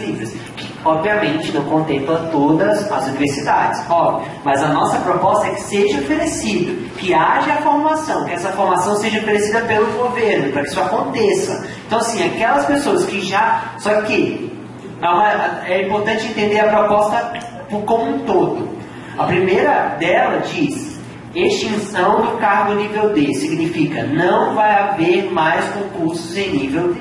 livres, que obviamente não contempla todas as universidades, óbvio, mas a nossa proposta é que seja oferecido, que haja a formação, que essa formação seja oferecida pelo governo, para que isso aconteça. Então assim, aquelas pessoas que já... Só que é importante entender a proposta como um todo. A primeira dela diz: extinção do cargo nível D, significa não vai haver mais concursos em nível D.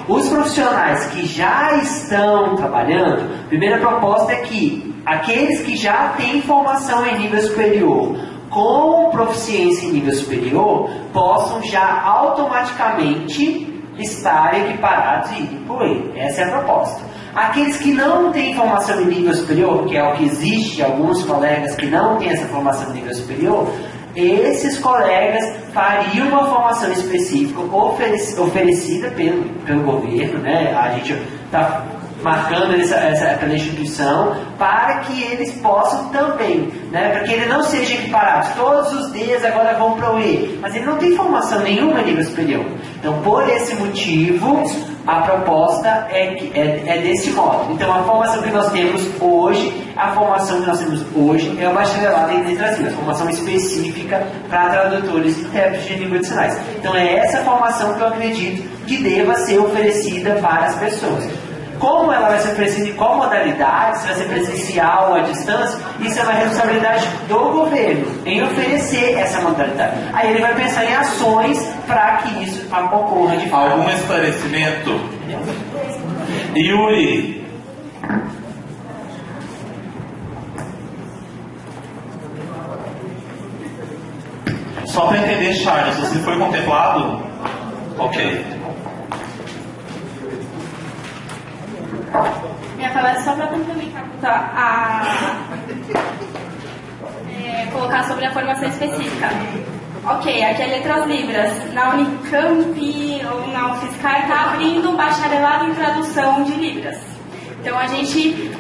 Os profissionais que já estão trabalhando, a primeira proposta é que aqueles que já têm formação em nível superior, com proficiência em nível superior, possam já automaticamente estar equiparados e incluir. Essa é a proposta. Aqueles que não têm formação em nível superior, que é o que existe, alguns colegas que não têm essa formação em nível superior, esses colegas fariam uma formação específica oferecida pelo governo, né? A gente está marcando pela instituição, para que eles possam também, né? Para que ele não seja equiparado. Todos os Ds agora vão para o E, mas ele não tem formação nenhuma em nível superior. Então, por esse motivo, a proposta é desse modo. Então, a formação que nós temos hoje, é o bacharelado em letras línguas, formação específica para tradutores e intérpretes de língua de sinais. Então, é essa formação que eu acredito que deva ser oferecida para as pessoas. Como ela vai ser oferecida, em qual modalidade, se vai ser presencial ou à distância, isso é uma responsabilidade do governo, em oferecer essa modalidade. Aí ele vai pensar em ações para que isso ocorra de forma. Algum esclarecimento? Yuri. Só para entender, Charles, você foi contemplado? Ok. Minha palestra só para complementar, colocar sobre a formação específica. Ok, aqui é Letras Libras. Na Unicamp ou na UFSCar está abrindo bacharelado em tradução de Libras. Então a gente,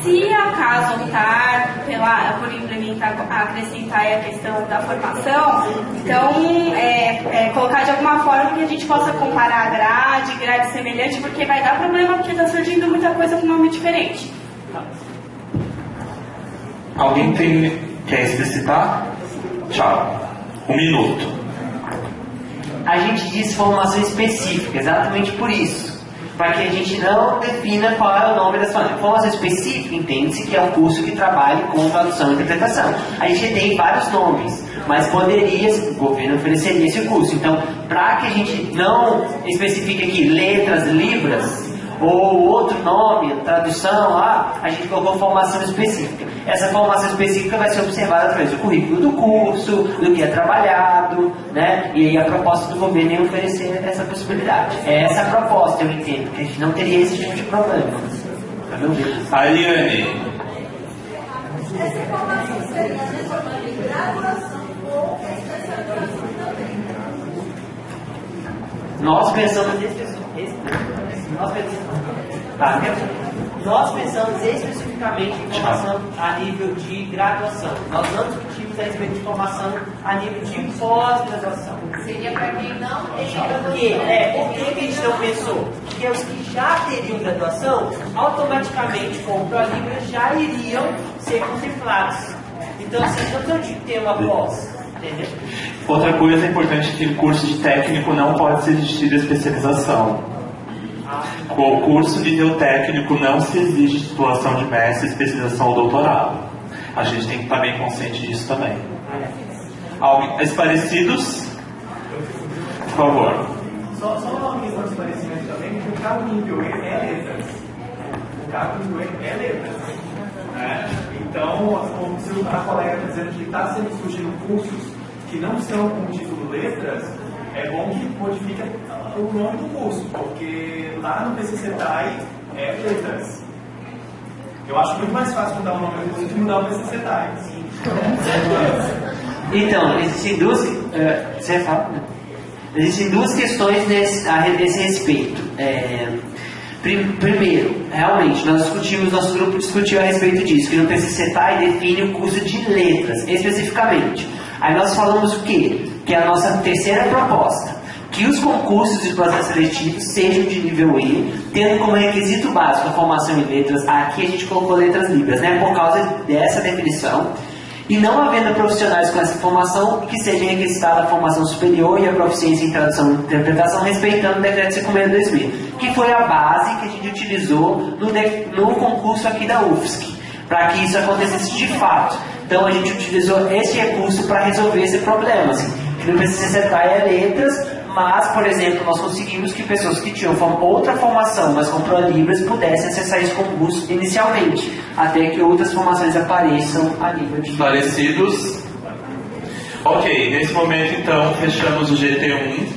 se acaso optar por implementar, acrescentar a questão da formação, então colocar de alguma forma que a gente possa comparar grade semelhante, porque vai dar problema, porque está surgindo muita coisa com nome diferente. Alguém quer explicitar? Tchau. 1 minuto. A gente diz formação específica, exatamente por isso. Para que a gente não defina qual é o nome dessa formação. Formação específica entende-se que é um curso que trabalhe com tradução e interpretação. A gente tem vários nomes, mas o governo ofereceria esse curso. Então, para que a gente não especifique aqui letras, libras, ou outro nome, tradução, a gente colocou formação específica. Essa formação específica vai ser observada através do currículo do curso, do que é trabalhado, né? E aí a proposta do governo é oferecer essa possibilidade. É essa a proposta, eu entendo, que a gente não teria esse tipo de problema. Tá meu Deus. Ariane. Essa informação seria transformada em graduação ou especialização também. Nós pensamos especificamente em formação a nível de graduação. Nós não discutimos a respeito de formação a nível de pós-graduação. Seria para quem não tem Por que a gente não pensou? Porque os que já teriam graduação, automaticamente, como para a Libra, já iriam ser contemplados. Então, assim, não tem de ter uma pós. Entendeu? Outra coisa importante é que o curso de técnico não pode se exigir especialização. O curso de nível técnico não se exige titulação de mestre, especialização ou doutorado. A gente tem que estar bem consciente disso também. Esclarecidos? Por favor. Só uma questão de esclarecimento também, que o cargo nível E é letras. O cargo nível E é letras. Né? Então, como se a colega está dizendo que está sendo surgindo cursos que não são com o título letras, é bom que modifique o nome do curso, porque lá no PCC-TAI é letras. Eu acho muito mais fácil mudar o nome do curso do que mudar o PCC-TAI. Então, existem duas questões a esse respeito. Primeiro, realmente, nosso grupo discutiu a respeito disso, que no PCC-TAI define o curso de letras, especificamente. Aí nós falamos o quê? Que é a nossa terceira proposta, que os concursos de processos seletivos sejam de nível E, tendo como requisito básico a formação em letras, aqui a gente colocou letras libras, né, por causa dessa definição, e não havendo profissionais com essa formação, que seja requisitada a formação superior e a proficiência em tradução e interpretação, respeitando o decreto 56/2000, que foi a base que a gente utilizou no concurso aqui da UFSC, para que isso acontecesse de fato. Então a gente utilizou esse recurso para resolver esse problema, assim, que não precisa ser letras, mas, por exemplo, nós conseguimos que pessoas que tinham outra formação, mas comprou Libras, pudessem acessar esse concurso inicialmente, até que outras formações apareçam a nível de... Esclarecidos? Ok, nesse momento então fechamos o GT1.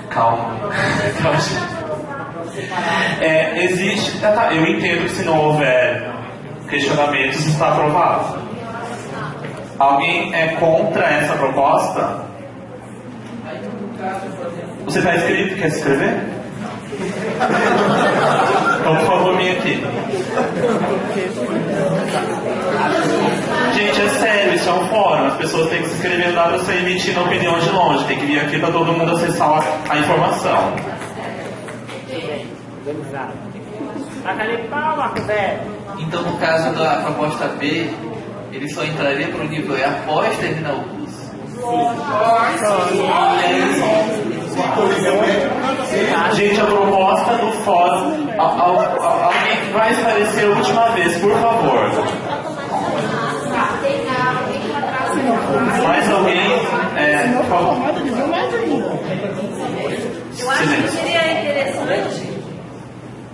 Calma. Existe... eu entendo que se não houver questionamentos, está aprovado. Alguém é contra essa proposta? Você está inscrito? Quer se inscrever? Então, por favor, vem aqui. Gente, é sério, isso é um fórum. As pessoas têm que se inscrever, não dá para você emitir uma opinião de longe. Tem que vir aqui para todo mundo acessar a informação. Então, no caso da proposta B, ele só entraria para o nível E após terminar o curso? Gente, a proposta do fórum. Alguém vai esclarecer a última vez, por favor. Mais alguém? Por favor. Eu acho que seria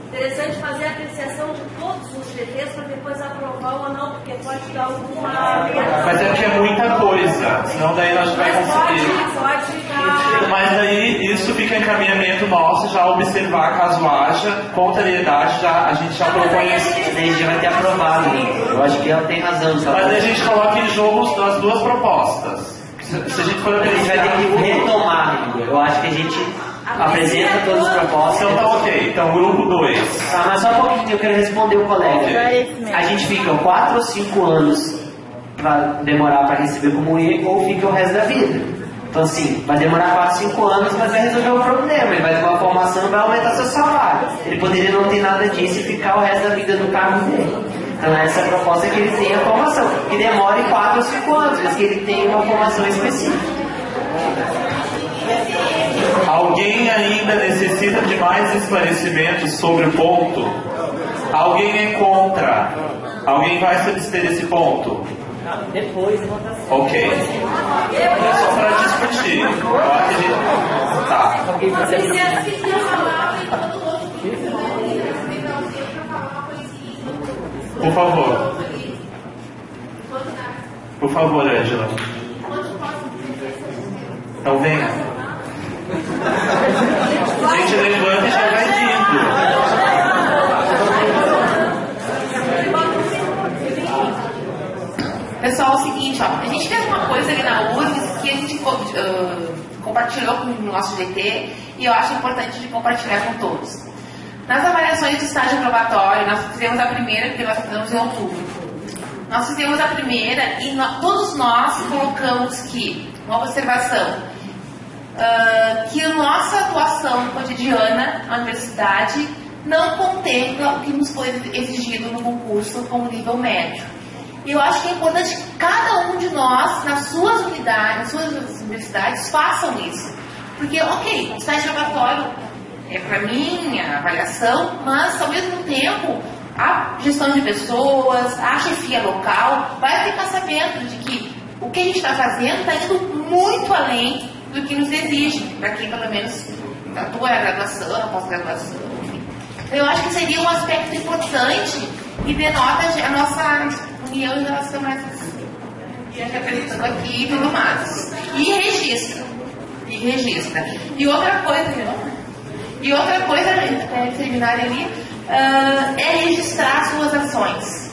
interessante fazer a apreciação de todos os GTs para depois aprovar ou não, porque pode dar alguma... Mas é que é muita coisa, senão daí nós vai conseguir. Pode dar... Mas daí isso fica em encaminhamento nosso, já observar caso haja contrariedade, a gente já propõe isso. A gente já vai ter aprovado, né? Eu acho que ela tem razão. Sabe? Mas daí a gente coloca em jogo as duas propostas. Se a gente for a gente vai ter que retomar, eu acho que a gente apresenta todas as propostas. Então tá ok, então grupo 2. Ah, mas só um pouquinho, eu quero responder o colega. A gente fica 4 ou 5 anos para demorar para receber como E, ou fica o resto da vida. Então assim, vai demorar 4, 5 anos, mas vai resolver o problema. Ele vai ter uma formação e vai aumentar seu salário. Ele poderia não ter nada disso e ficar o resto da vida no cargo dele. Então essa é a proposta, que ele tenha a formação, que demore 4 ou 5 anos, mas que ele tenha uma formação específica. Alguém ainda necessita de mais esclarecimentos sobre o ponto? Alguém é contra? Alguém vai se abster desse ponto? Depois, ok. É só para discutir. Eu acho que a gente... Tá. Por favor. Por favor, Ângela. Então venha. Gente, levanta e já vai vindo. Pessoal, é o seguinte, ó, a gente fez uma coisa ali na UFSC que a gente compartilhou com o nosso GT e eu acho importante de compartilhar com todos. Nas avaliações do estágio probatório, nós fizemos a primeira, porque nós fizemos em outubro. Nós fizemos a primeira e todos nós colocamos que, uma observação, que a nossa atuação cotidiana na universidade não contempla o que nos foi exigido no concurso como nível médio. E eu acho que é importante que cada um de nós, nas suas unidades, nas suas universidades, façam isso. Porque, ok, o estágio probatório é para mim, a avaliação, mas ao mesmo tempo a gestão de pessoas, a chefia local vai ficar sabendo de que o que a gente está fazendo está indo muito além do que nos exige, para quem pelo menos atua na graduação, na pós-graduação, enfim. Então, eu acho que seria um aspecto importante e denota a nossa união em relação a essas que a gente apresentou aqui e tudo mais. E registra. E outra coisa, para terminar ali, é registrar suas ações.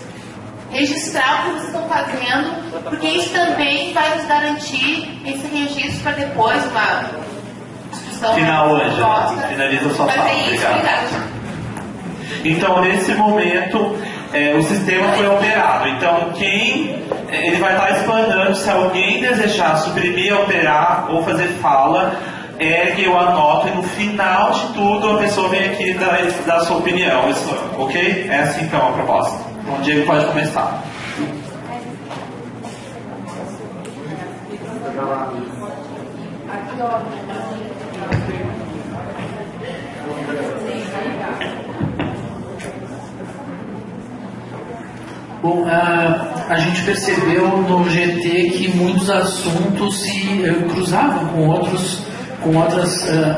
Registrar o que vocês estão fazendo, porque isso também vai nos garantir esse registro para depois uma discussão. Final, Ângela. Finaliza a sua fala. Obrigada. Então, nesse momento, o sistema foi alterado. Então, ele vai estar explanando. Se alguém desejar suprimir, alterar ou fazer fala, eu anoto, e no final de tudo a pessoa vem aqui dar a sua opinião. Isso, ok? É assim então a proposta. Então, o Diego pode começar. Bom, a gente percebeu no GT que muitos assuntos se cruzavam com outros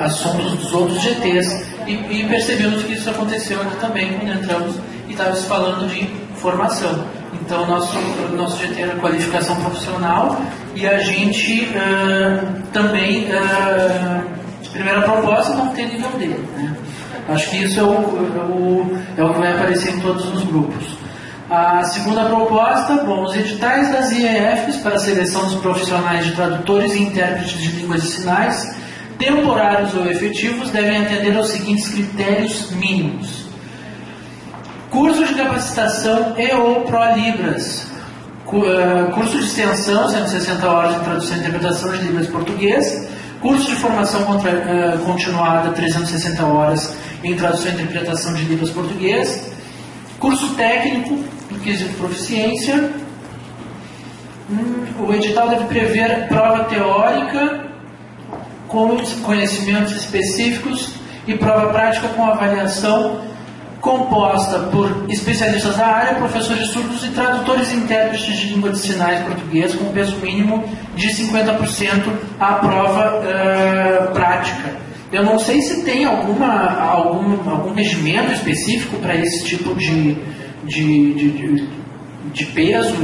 assuntos dos outros GTs e percebemos que isso aconteceu aqui também quando entramos e estávamos falando de formação. Então, nosso GT era qualificação profissional e a gente também, primeira proposta, não tem nível D, né? Acho que isso é o que vai aparecer em todos os grupos. A segunda proposta, os editais das IEFs para a seleção dos profissionais de tradutores e intérpretes de línguas de sinais, temporários ou efetivos, devem atender aos seguintes critérios mínimos: curso de capacitação e ou Prolibras, curso de extensão, 160 horas de tradução e interpretação de Libras português, curso de formação continuada, 360 horas em tradução e interpretação de Libras português, curso técnico, no quesito proficiência. O edital deve prever prova teórica com conhecimentos específicos e prova prática com avaliação composta por especialistas da área, professores surdos e tradutores e intérpretes de língua de sinais português, com peso mínimo de 50% à prova prática. Eu não sei se tem algum regimento específico para esse tipo de peso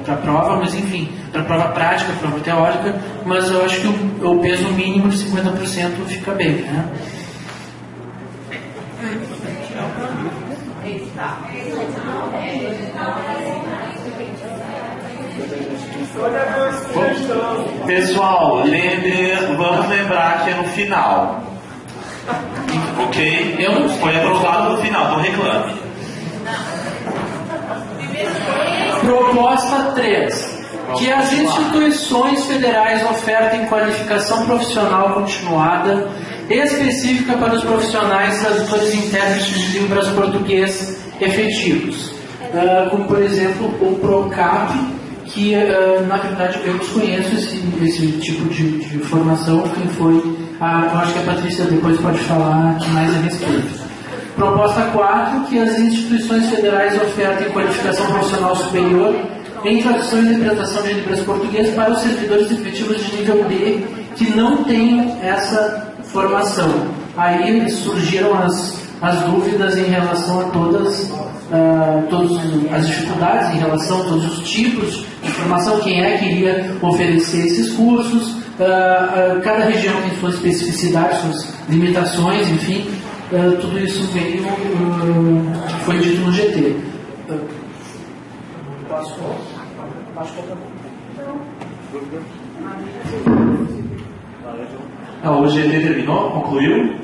para a prova, mas enfim, para a prova prática, prova teórica, mas eu acho que o peso mínimo de 50% fica bem, né? Pessoal, vamos lembrar que é no final. Ok? Foi aprovado no final, então reclame. Proposta 3. Que as instituições federais ofertem qualificação profissional continuada específica para os profissionais tradutores e intérpretes de Libras português efetivos. Como, por exemplo, o PROCAP, que, na verdade, eu desconheço esse tipo de formação. Quem foi, eu acho que a Patrícia depois pode falar mais a respeito. Proposta 4, que as instituições federais ofertem qualificação profissional superior em tradução e interpretação de Libras português para os servidores efetivos de nível D que não tenham essa formação. Aí surgiram as dúvidas em relação a todas as dificuldades, em relação a todos os tipos de formação, quem que iria oferecer esses cursos, cada região tem suas especificidades, suas limitações, enfim, tudo isso foi dito no GT. O GT terminou? Concluiu?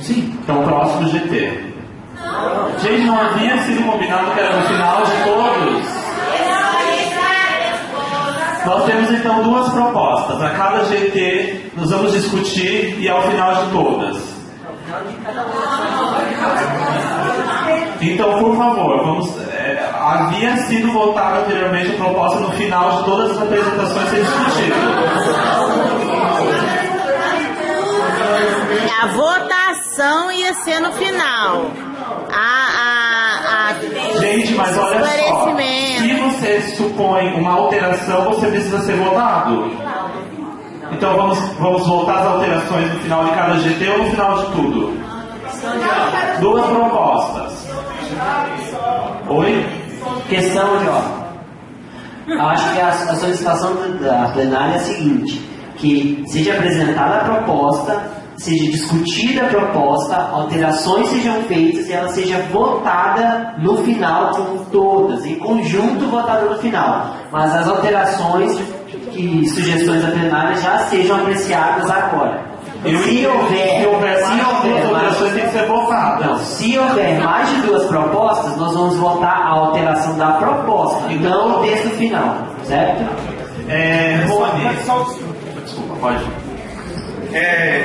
Sim. Então, próximo GT. Gente, não havia sido combinado que era no final de todos? Nós temos então duas propostas. A cada GT nós vamos discutir e ao final de todas. Então, por favor, havia sido votada anteriormente a proposta no final de todas as apresentações ser discutido. A votação ia ser no final. Gente, mas olha só, se você supõe uma alteração, você precisa ser votado. Então vamos voltar às alterações no final de cada GT ou no final de tudo? Duas propostas. Oi? Questão de eu acho que a solicitação da plenária é a seguinte: que seja apresentada a proposta, seja discutida a proposta, alterações sejam feitas e ela seja votada no final com todas, em conjunto votada no final. Mas as alterações e sugestões da plenária já sejam apreciadas agora. Se houver alterações, tem que ser votado. Não, se houver mais de 2 propostas, nós vamos votar a alteração da proposta, e não o texto final, certo? Rony. Desculpa, pode.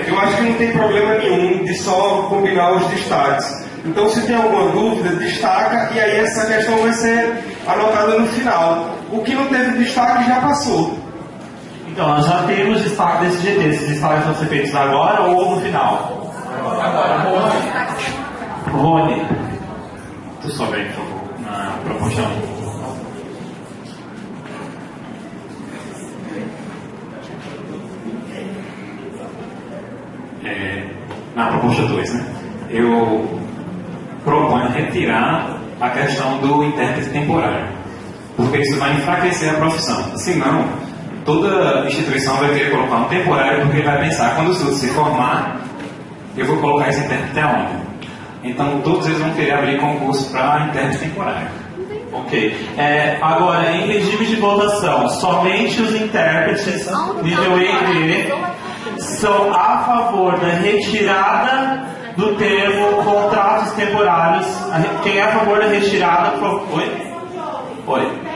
Eu acho que não tem problema nenhum de só combinar os destaques. Então, se tem alguma dúvida, destaca, e aí essa questão vai ser anotada no final. O que não teve destaque já passou. Então, nós já temos destaque desse GT. Esses destaques vão ser feitos agora ou no final? Agora. Rony. Tu sobe aí, por favor, na proposta 1. Na proposta 2, né? Eu proponho retirar a questão do intérprete temporário, porque isso vai enfraquecer a profissão. Senão, toda instituição vai querer colocar um temporário, porque vai pensar, quando o estudo se formar, eu vou colocar esse intérprete aonde? Então, todos eles vão querer abrir concurso para intérprete temporário. Ok. Agora, em regime de votação, somente os intérpretes nível E são a favor da retirada do termo contratos temporários. Quem é a favor da retirada? Oi? Oi.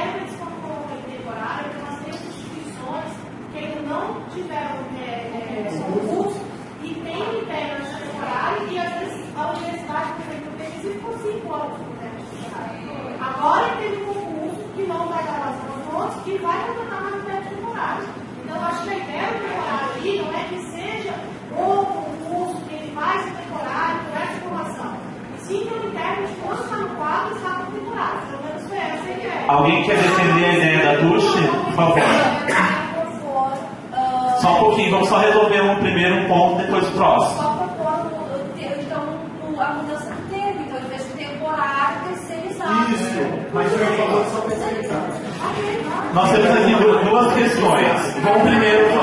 Agora teve um concurso que não vai dar mais pontos, que vai contratar mais intérprete temporário. Então, eu acho que a ideia do temporário ali não é que seja o concurso que ele faz o temporário por essa informação. E sim que o intérprete, quando está no quadro, está no temporário. Pelo menos foi essa a ideia. Alguém quer defender a ideia da Tuxi? Por favor. Só um pouquinho, vamos só resolver primeiro um ponto, depois o próximo. Só propondo, então, a mudança do termo. Então, em vez de temporário, terceirizado. Isso, mas eu falo só terceirizado. Nós temos aqui duas questões.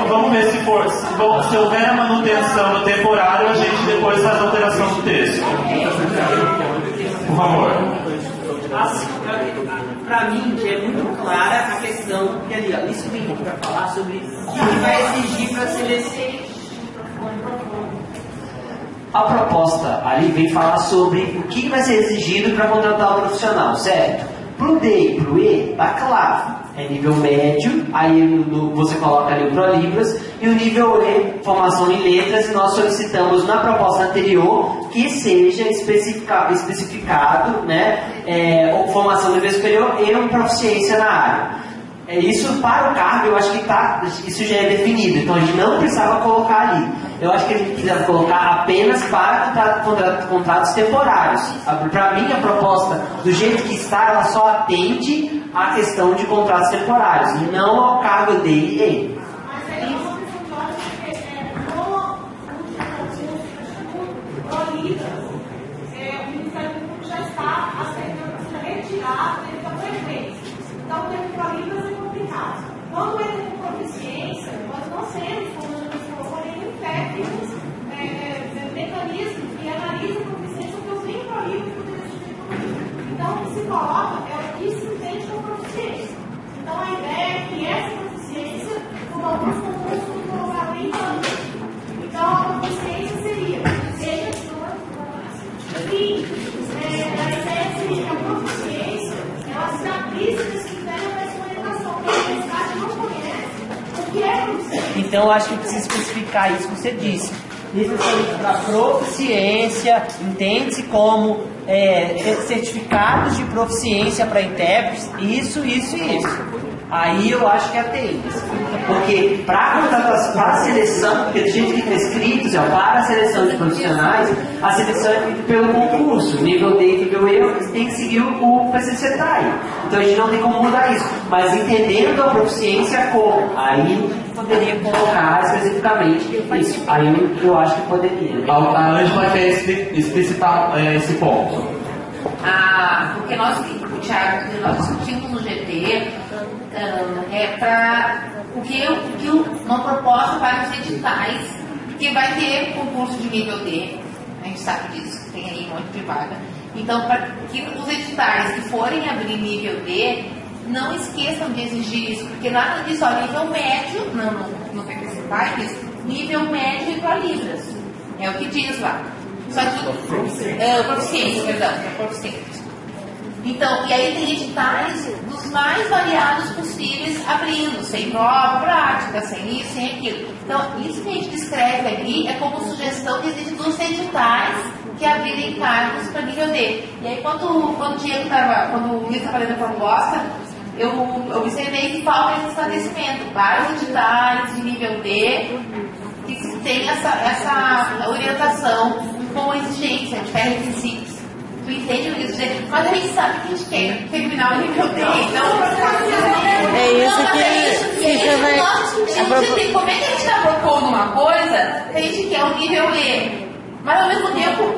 Vamos ver se houver a manutenção do temporário, a gente depois faz a alteração do texto. Por favor. Para mim, é muito clara a questão que ali, ó, isso vem para falar sobre o que vai exigir para seleção. A proposta ali vem falar sobre o que vai ser exigido para contratar o profissional, certo? Para o D e para o E, está claro. É nível médio, aí você coloca ali o ProLibras, e o nível E, formação em letras, e nós solicitamos na proposta anterior que seja especificado, né, formação de nível superior e uma proficiência na área. Isso para o cargo, eu acho que isso já é definido, então a gente não precisava colocar ali. Eu acho que a gente precisa colocar apenas para contratos temporários. Para mim, a proposta, do jeito que está, ela só atende à questão de contratos temporários, e não ao cargo D e E. Mas aí é uma questão de ordem, porque o Ministério Público já está aceitando retirar dele da preferência. Então, o termo ProLibras é complicado. Quando entra com proficiência, nós não temos, como a gente falou, nenhum técnico, mecanismo que analisa a proficiência, porque os nem ProLibras poderiam ser ProLibras. Então, o que se coloca é o que se entende como proficiência. Então, a ideia é que essa proficiência, como alguns concursos colocaram em campo. Então, a proficiência seria, seja sim, a ideia seria que a proficiência, ela se aplica nesse critério da orientação, porque a universidade não conhece o que é proficiência. Então, eu acho que precisa especificar isso que você disse. Necessariamente para proficiência, entende-se como certificados de proficiência para intérpretes, isso e isso. Aí eu acho que atende. Porque para a seleção, porque do jeito que está escrito, para a seleção de profissionais, a seleção é feita pelo concurso, nível D e nível E, tem que seguir o PCCTAI. Então a gente não tem como mudar isso. Mas entendendo a proficiência como, aí poderia colocar especificamente isso. Aí eu acho que poderia. A Ângela quer explicitar esse ponto. Porque nós discutimos no GT para uma proposta para os editais, que vai ter concurso de nível D, a gente sabe disso, que tem aí um monte de vaga. Então, para que os editais que forem abrir nível D, não esqueçam de exigir isso, porque nada disso, ó, nível médio, não tem que citar isso, nível médio e pró-libras. É o que diz lá. Só que proficiência, perdão, proficiência. Então, e aí tem editais dos mais variados possíveis abrindo, sem prova prática, sem isso, sem aquilo. Então, isso que a gente descreve ali é como sugestão que existe dos editais que abrirem cargos para nível D. E aí, quando o Diego estava, quando o Luiz estava falando como gosta, eu observei que falta esse esclarecimento. Vários editais de nível D que tem essa orientação com exigência, de requisitos. Tu entende o que eu dizer? Mas a gente sabe que a gente quer terminar o nível D. Então, é isso que vai... Como é que a gente está propondo uma coisa que a gente quer o nível E? Mas ao mesmo tempo,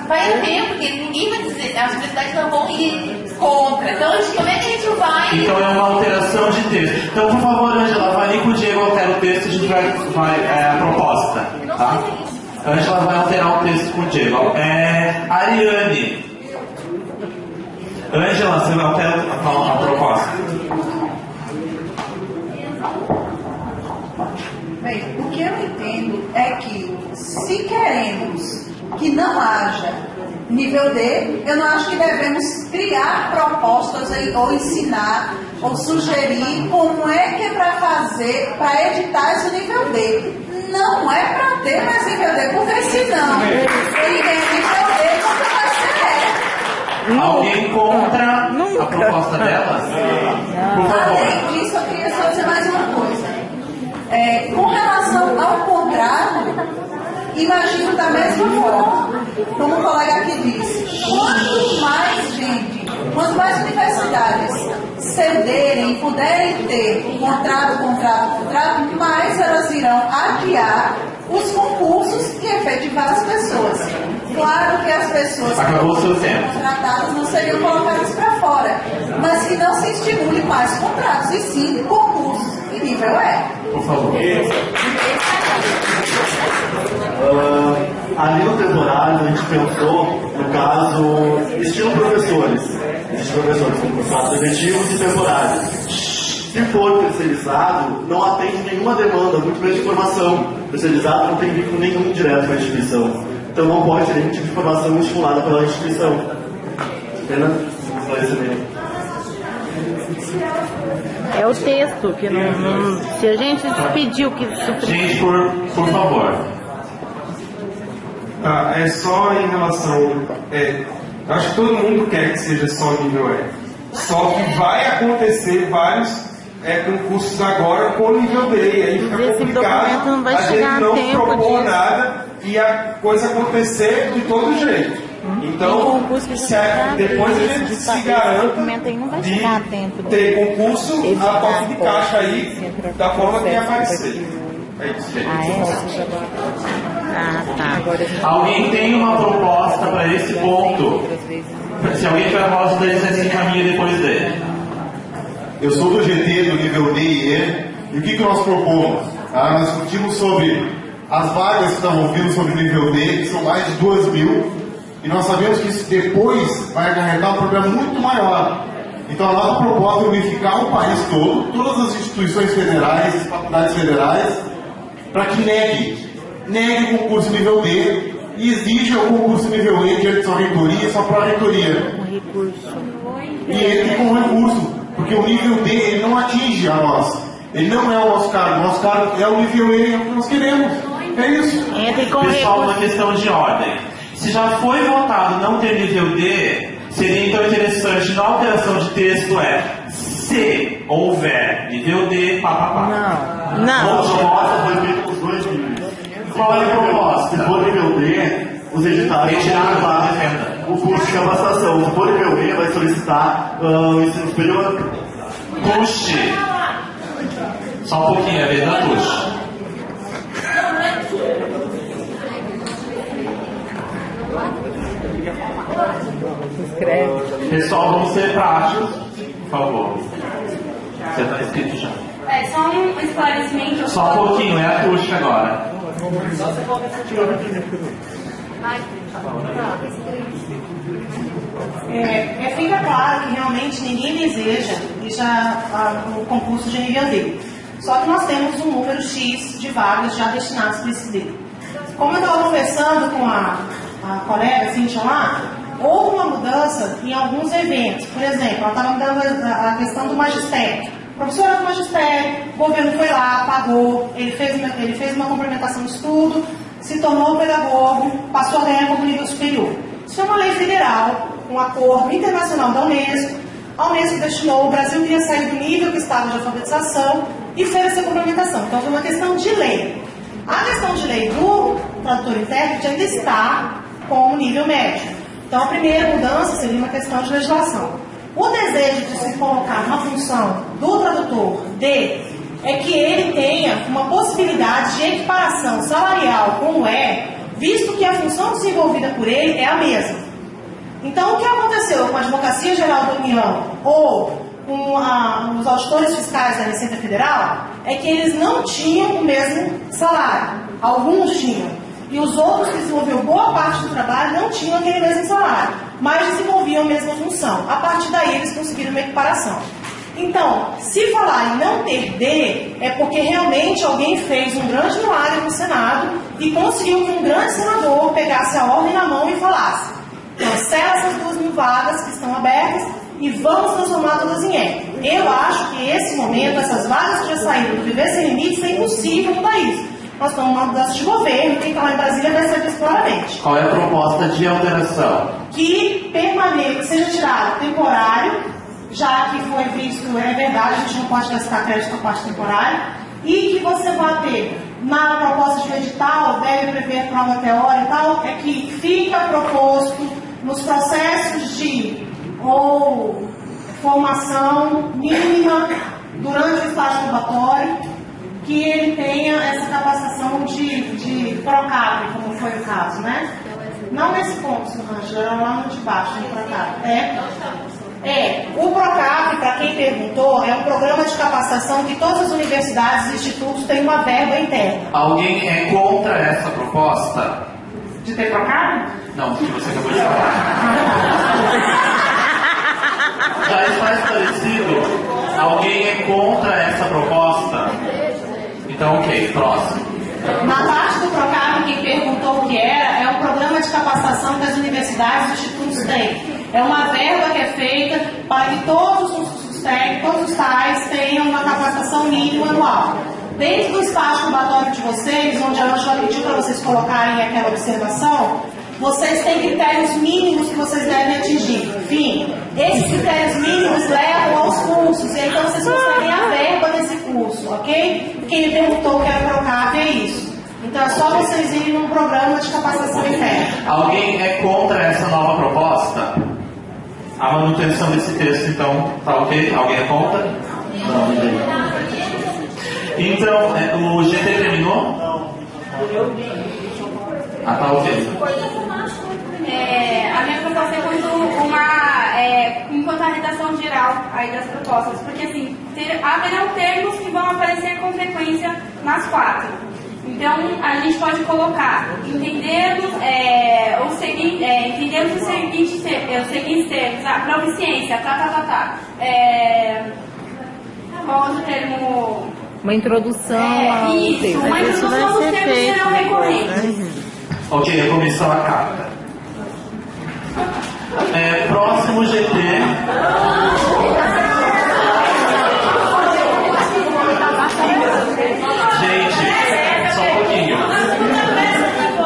vai haver, porque ninguém vai dizer, as universidades não vão ir contra. Então, como é que a gente vai... Então é uma alteração de texto. Então, por favor, Ângela, vai ali com o Diego, altera o texto, a gente vai a proposta. Tá? Ângela vai alterar o texto com o Diego. Ariane. Ângela, você vai alterar a proposta. Bem, o que eu entendo é que se queremos que não haja nível D, eu não acho que devemos criar propostas ou ensinar ou sugerir como é que é para fazer, para editar esse nível D. Não é para ter mais nível D, porque senão ele é nível D, nunca vai ser. Alguém contra a proposta dela? Por favor. Além disso, eu queria só dizer mais uma coisa. Com relação ao contrato, imagino da mesma forma, como o colega aqui disse, quanto mais universidades cederem e puderem ter contrato, mais elas irão adiar os concursos e efetivar as pessoas. Claro que as pessoas contratadas não seriam colocadas para fora, mas que não se estimule mais contratos, e sim concursos em nível E. Por favor. Ali no temporário, a gente pensou, no caso, existiam professores concursados efetivos e temporários. Se for terceirizado, não atende nenhuma demanda, muito menos de formação. Terceirizado não tem vínculo nenhum direto com a instituição. Então não pode ter nenhum tipo de formação estimulada pela instituição. Apenas esclarecimento. É o texto que não... Se a gente pediu que... Gente, por favor. Tá, é só em relação... acho que todo mundo quer que seja só nível E. Só que vai acontecer vários concursos agora com nível D. E aí fica complicado. Não vai a gente não propor nada e a coisa acontecer de todo jeito. Então, depois a gente se garanta de ter concurso a toque de caixa aí, da forma que aparecer. É isso, gente. Alguém tem uma proposta para esse ponto? Se alguém tiver proposta, daí você se encaminha depois dele. Eu sou do GT do nível D e E, e o que nós propomos? Nós discutimos sobre as vagas que estavam vindo sobre o nível D, que são mais de 2.000, e nós sabemos que isso depois vai acarretar um problema muito maior. Então a nossa proposta é unificar o país todo, todas as instituições federais, faculdades federais, para que negue o concurso nível D e exija o concurso nível E diante de sua reitoria e sua pró-reitoria. E entre com recurso, porque o nível D ele não atinge a nós. Ele não é o nosso cargo é o nível E, é o que nós queremos. É isso. Pessoal, uma questão de ordem. Se já foi votado não ter nível D, seria então interessante na alteração de texto se houver nível D, papapá. Não. Os dois níveis. Qual é a proposta? Se for nível D, os editais vão levar o curso de capacitação. Se for nível E, vai solicitar o ensino superior. Puxe. Só um pouquinho, é verdade, puxe. Pessoal, vamos ser práticos, por favor. Você está escrito já. Só um esclarecimento. Só um pouquinho, é a Tuxa agora. Fica claro que realmente ninguém deseja o concurso de nível D. Só que nós temos um número X de vagas já destinadas para esse D. Como eu estava conversando com a colega Cíntia lá, houve uma mudança em alguns eventos. Por exemplo, ela estava me dando a questão do magistério. Professora do magistério, o governo foi lá, pagou, ele fez uma complementação de estudo, se tornou pedagogo, passou a ganhar como nível superior. Isso é uma lei federal, um acordo internacional da Unesco. A Unesco destinou, o Brasil queria sair do nível que estava de alfabetização e fez essa complementação. Então foi uma questão de lei. A questão de lei do tradutor intérprete ainda está como nível médio. Então a primeira mudança seria uma questão de legislação. O desejo de se colocar na função do tradutor D é que ele tenha uma possibilidade de equiparação salarial como visto que a função desenvolvida por ele é a mesma. Então, o que aconteceu com a Advocacia Geral da União ou com os auditores fiscais da Receita Federal é que eles não tinham o mesmo salário. Alguns tinham. E os outros que desenvolviam boa parte do trabalho não tinham aquele mesmo salário, mas desenvolviam a mesma função. A partir daí, eles conseguiram uma equiparação. Então, se falar em não ter D, é porque realmente alguém fez um grande milagre no Senado e conseguiu que um grande senador pegasse a ordem na mão e falasse: cancela essas 2.000 vagas que estão abertas e vamos transformar todas em E. Eu acho que esse momento, essas vagas que já saíram do Viver Sem Limites, é impossível mudar isso. Nós estamos numa mudança de governo, quem está lá em Brasília vai saber isso claramente. Qual é a proposta de alteração? Que permaneça, que seja tirado temporário, já que foi visto, é verdade, a gente não pode gastar crédito com a parte temporária, e que você vai ter, na proposta de edital, deve prever prova teórica e tal, é que fica proposto nos processos de ou formação mínima durante o estágio probatório, que ele tenha essa capacitação de PROCAP, como foi o caso, né? Não nesse ponto, Sr. Rangel, lá no de baixo, no PROCAP. O PROCAP, para quem perguntou, é um programa de capacitação que todas as universidades e institutos têm uma verba interna. Alguém é contra essa proposta? De ter PROCAP? Não, que você acabou de falar. Já está esclarecido? Alguém é contra essa proposta? Então, ok, próximo. Na parte do PROCAP, quem perguntou o que era, é um programa de capacitação que as universidades e institutos têm. É uma verba que é feita para que todos os cursos técnicos, todos os tais, tenham uma capacitação mínima anual. Dentro do espaço probatório de vocês, onde a Angela pediu para vocês colocarem aquela observação, vocês têm critérios mínimos que vocês devem atingir. Enfim, esses critérios mínimos levam aos cursos, e então vocês conseguem a verba desse curso, ok? Quem me perguntou o que era PROCAP é isso. Então é só vocês irem num programa de capacitação interna. Alguém é contra essa nova proposta? A manutenção desse texto, então, tá ok? Alguém é contra? Não, ninguém. Então, o GT terminou? Ah, tá ok. A minha proposta é enquanto a redação geral aí das propostas, porque assim, haverão termos que vão aparecer com frequência nas 4. Então, a gente pode colocar, entendemos os seguintes termos, proficiência, qual outro termo? Uma introdução ao isso, texto. uma introdução dos termos serão recorrentes. Ok, a comissão acata. Próximo GT. Gente, só um pouquinho.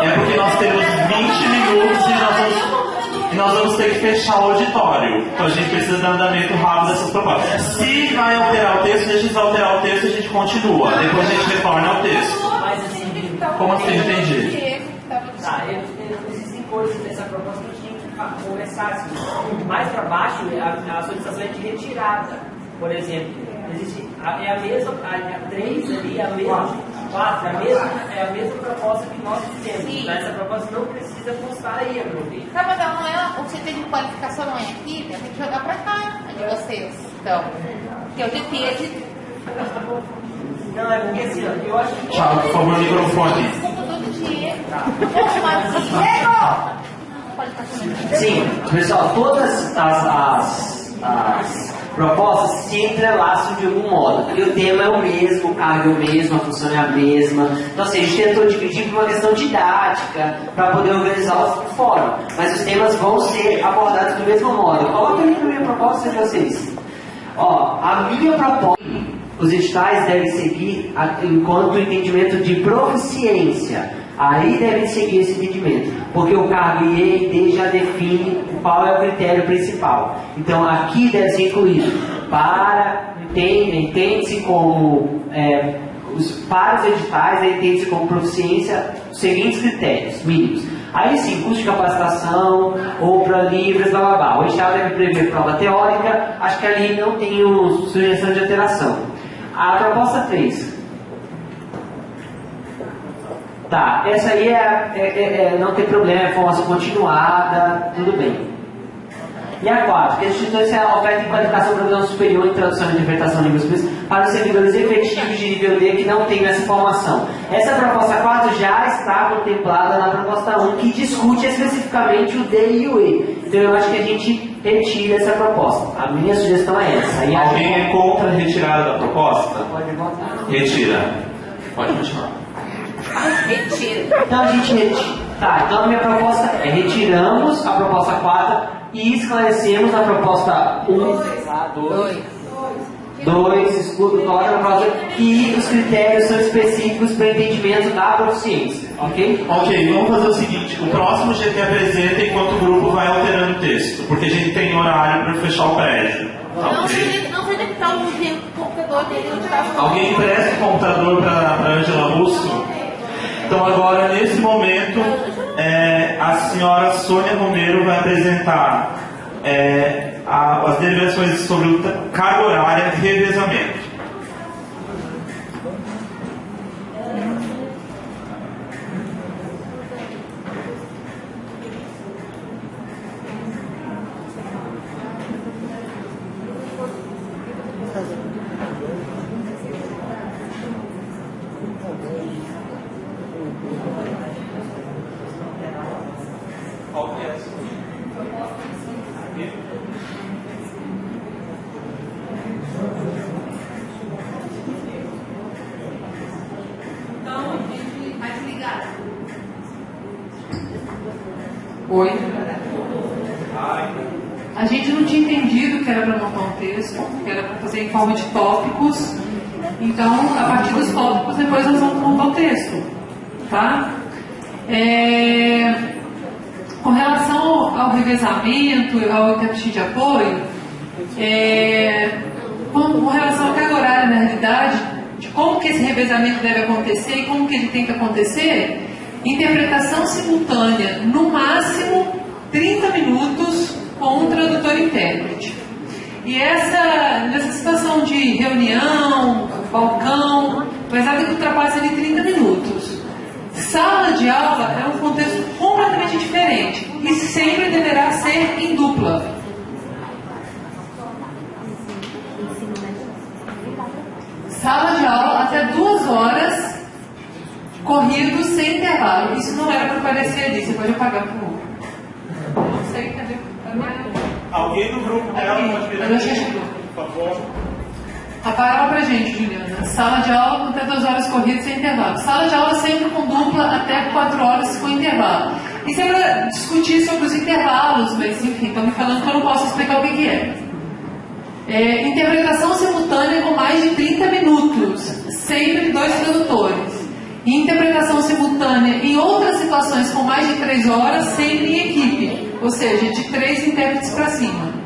É porque nós temos 20 minutos e nós vamos ter que fechar o auditório. Então a gente precisa dar andamento rápido dessas propostas. Se vai alterar o texto, deixa eu alterar o texto e a gente continua. Depois a gente retorna ao texto. Como assim? Entendi. Existem coisas dessa proposta que a gente tem que conversar. Assim. Mais para baixo, a solicitação é de retirada. Por exemplo, existe, é a mesma, a 3 ali, a mesma, 4, é a mesma proposta que nós fizemos. Então, essa proposta não precisa constar aí, meu filho. Tá, mas não é, o CT de qualificação não é aqui, tem que jogar para cá, a de vocês. Então, porque eu tenho que... Não, é porque assim, eu acho que... Thiago, por favor, microfone. Sim, pessoal, todas as propostas se entrelaçam de algum modo, porque o tema é o mesmo, o cargo é o mesmo, a função é a mesma. Então assim, a gente tentou dividir por uma questão didática, para poder organizar o fórum, mas os temas vão ser abordados do mesmo modo. Coloca ali na minha proposta de vocês. Ó, a minha proposta, os editais devem seguir enquanto entendimento de proficiência. Aí devem seguir esse entendimento, porque o cargo IE e ID já define qual é o critério principal. Então aqui deve ser incluído entende-se como para os editais, entende-se como proficiência os seguintes critérios mínimos. Aí sim, custo de capacitação ou para livros, blá blá blá. O edital deve prever prova teórica, acho que ali não tem sugestão de alteração. A proposta 3. Tá, essa aí não tem problema, é formação continuada, tudo bem. E a 4, que as instituições ofertam qualificação profissional superior em tradução e interpretação de línguas para os servidores efetivos de nível D que não tenham essa formação. Essa proposta 4 já está contemplada na proposta 1, que discute especificamente o D e o E. Então eu acho que a gente retira essa proposta. A minha sugestão é essa. E alguém é contra a retirada da proposta? Pode votar. Retira. Pode continuar. Retira. Então a gente retira. Tá, então a minha proposta é retiramos a proposta 4 e esclarecemos a proposta 2, escudo, coloca na proposta que os critérios são específicos para o entendimento da proficiência, ok? Ok, vamos fazer o seguinte, o próximo GT apresenta enquanto o grupo vai alterando o texto, porque a gente tem horário para fechar o prédio. Não sei onde está o computador dele, onde está. Alguém empresta o computador para Ângela Russo? Então agora, nesse momento, a senhora Sônia Romero vai apresentar as deliberações sobre o carga horária de revezamento. Oi. A gente não tinha entendido que era para montar um texto, que era para fazer em forma de tópicos. Então, a partir dos tópicos, depois nós vamos montar o texto. Tá? Com relação ao revezamento, ao intérprete de apoio, com relação à carga horária, na realidade, de como que esse revezamento deve acontecer e como que ele tem que acontecer, interpretação simultânea, no máximo 30 minutos com um tradutor e intérprete. E nessa situação de reunião, balcão, mas nada que ultrapasse ali 30 minutos. Sala de aula é um contexto completamente diferente e sempre deverá ser em dupla. Sala de aula até 2 horas corridos sem intervalo. Isso não era para aparecer ali, você pode apagar por um. Não sei, cadê? Alguém do grupo dela pode virar aqui, por favor. Apaga pra gente, Juliana. Sala de aula até 2 horas corridas sem intervalo. Sala de aula sempre com dupla até 4 horas com intervalo. Isso é para discutir sobre os intervalos, mas enfim, estão me falando que eu não posso explicar o que é. Interpretação simultânea com mais de 30 minutos, sempre 2 tradutores. E interpretação simultânea em outras situações com mais de 3 horas, sempre em equipe, ou seja, de 3 intérpretes para cima.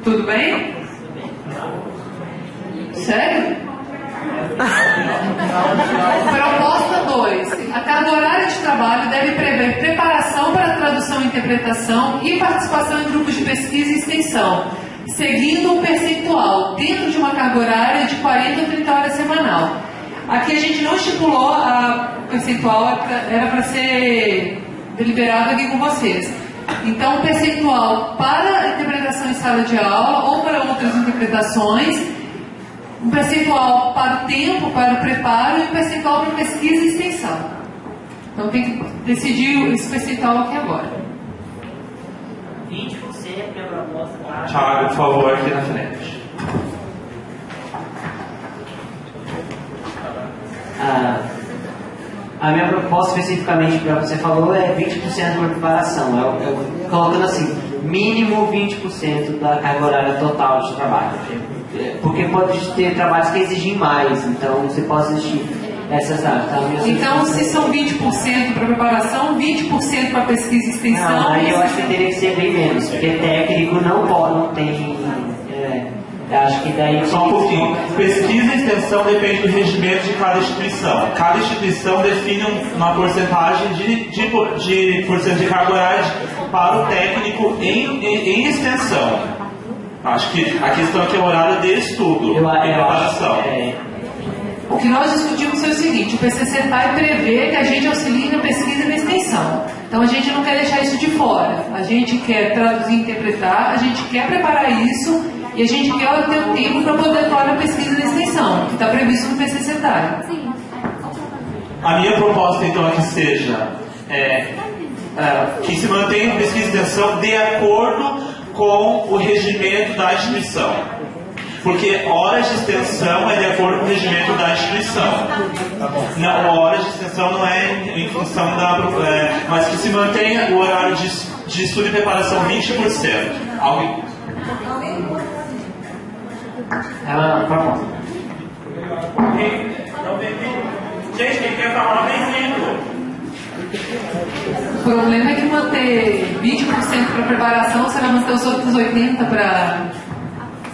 Tudo bem? Sério? Proposta 2. A carga horária de trabalho deve prever preparação para tradução e interpretação e participação em grupos de pesquisa e extensão, seguindo um percentual dentro de uma carga horária de 40 ou 30 horas semanal. Aqui a gente não estipulou a percentual, era para ser deliberado aqui com vocês. Então, um percentual para a interpretação em sala de aula ou para outras interpretações, um percentual para o tempo, para o preparo e um percentual para pesquisa e extensão. Então, tem que decidir esse percentual aqui agora. 20% minha proposta para... Thiago, por favor, aqui na frente. A minha proposta especificamente para você falou é 20% por preparação. Colocando assim, mínimo 20% da carga horária total de trabalho. Porque pode ter trabalhos que exigem mais, então você pode exigir essas áreas. Então, se são 20% para preparação, 20% para pesquisa e extensão... Não, aí eu acho que teria que ser bem menos, porque técnico não pode, não tem... acho que daí... Só um pouquinho. Pesquisa e extensão depende do regimento de cada instituição. Cada instituição define uma porcentagem de porcento de carga horária para o técnico em extensão. Acho que a questão aqui é o horário de estudo e preparação. O que nós discutimos é o seguinte: o PCC-TAI prevê que a gente auxilie na pesquisa e na extensão. Então a gente não quer deixar isso de fora. A gente quer traduzir e interpretar, a gente quer preparar isso e a gente quer ter um tempo para poder atuar na pesquisa e na extensão, que está previsto no PCC-TAI. A minha proposta então é que seja que se mantenha a pesquisa e extensão de acordo com o regimento da instituição. Porque horas de extensão é de acordo com o regimento da instituição. Não, horas de extensão não é em função da... mas que se mantenha o horário de estudo e preparação 20%. Alguém? Ela proposta. Gente, quem quer falar vem vindo. O problema é que manter 20% para preparação, você vai manter os outros 80% para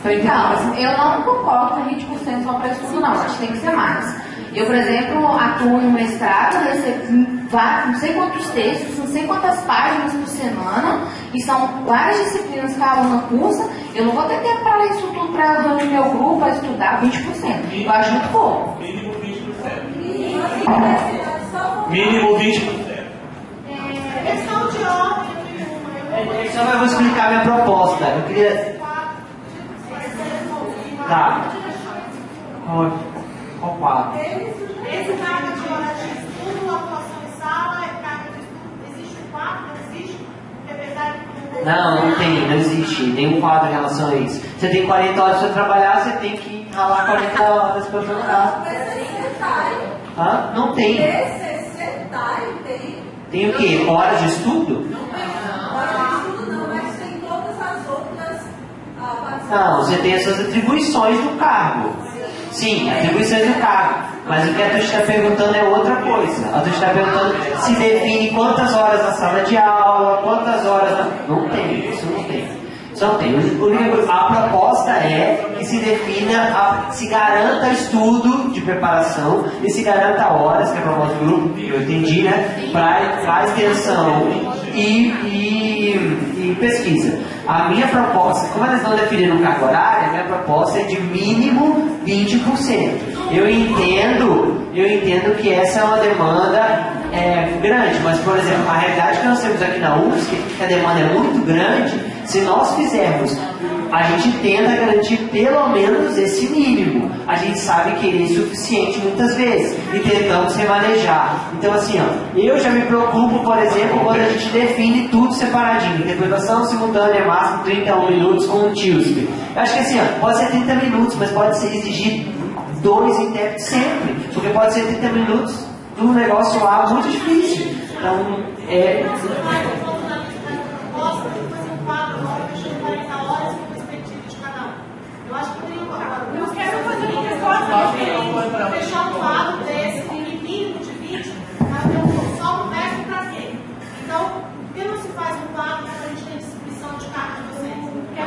Não, eu não concordo com 20% só para estudo, não. Acho que tem que ser mais. Eu, por exemplo, atuo em mestrado, recebo não sei quantos textos, não sei quantas páginas por semana, e são várias disciplinas que a aluna cursa. Eu não vou ter tempo para ler isso tudo para no meu grupo, para estudar 20%. Eu acho muito pouco. Mínimo 20%. Questão de ordem. Só eu vou explicar a minha proposta. Eu queria... Tá. Qual quadro? Esse carga de hora de estudo, atuação em sala, carga de estudo, existe um quadro? Não existe? Não existe nenhum quadro em relação a isso. Você tem 40 horas para trabalhar, você tem que ralar 40 horas para trabalhar. Hã? Não tem. Tem o quê? Horas de estudo? Não, você tem as suas atribuições do cargo. Sim, atribuições do cargo. Mas o que a tu está perguntando é outra coisa. A tu está perguntando se define quantas horas na sala de aula, quantas horas na... Não tem, isso não tem. Isso não tem. A proposta é que se defina, se garanta estudo de preparação e se garanta horas, que é a proposta do grupo, eu entendi, né? Para extensão e pesquisa. A minha proposta, como eles não definiram carga horária, a minha proposta é de mínimo 20%. Eu entendo que essa é uma demanda grande, mas, por exemplo, a realidade que nós temos aqui na UFSC, que a demanda é muito grande, se nós fizermos, a gente tenta garantir pelo menos esse mínimo. A gente sabe que ele é insuficiente muitas vezes e tentamos remanejar. Então, assim, eu já me preocupo, por exemplo, quando a gente define tudo separadinho. Interpretação simultânea, máximo 31 minutos com um TILSP. Eu acho que assim, pode ser 30 minutos, mas pode ser exigir 2 intérpretes sempre, porque pode ser 30 minutos de um negócio lá muito difícil. Então, Eu quero fazer uma resposta deixar um quadro desse, tem mínimo de 20, mas eu só o resto para quê? Então, por que não se faz um quadro para a gente ter distribuição de carga de vocês? Que é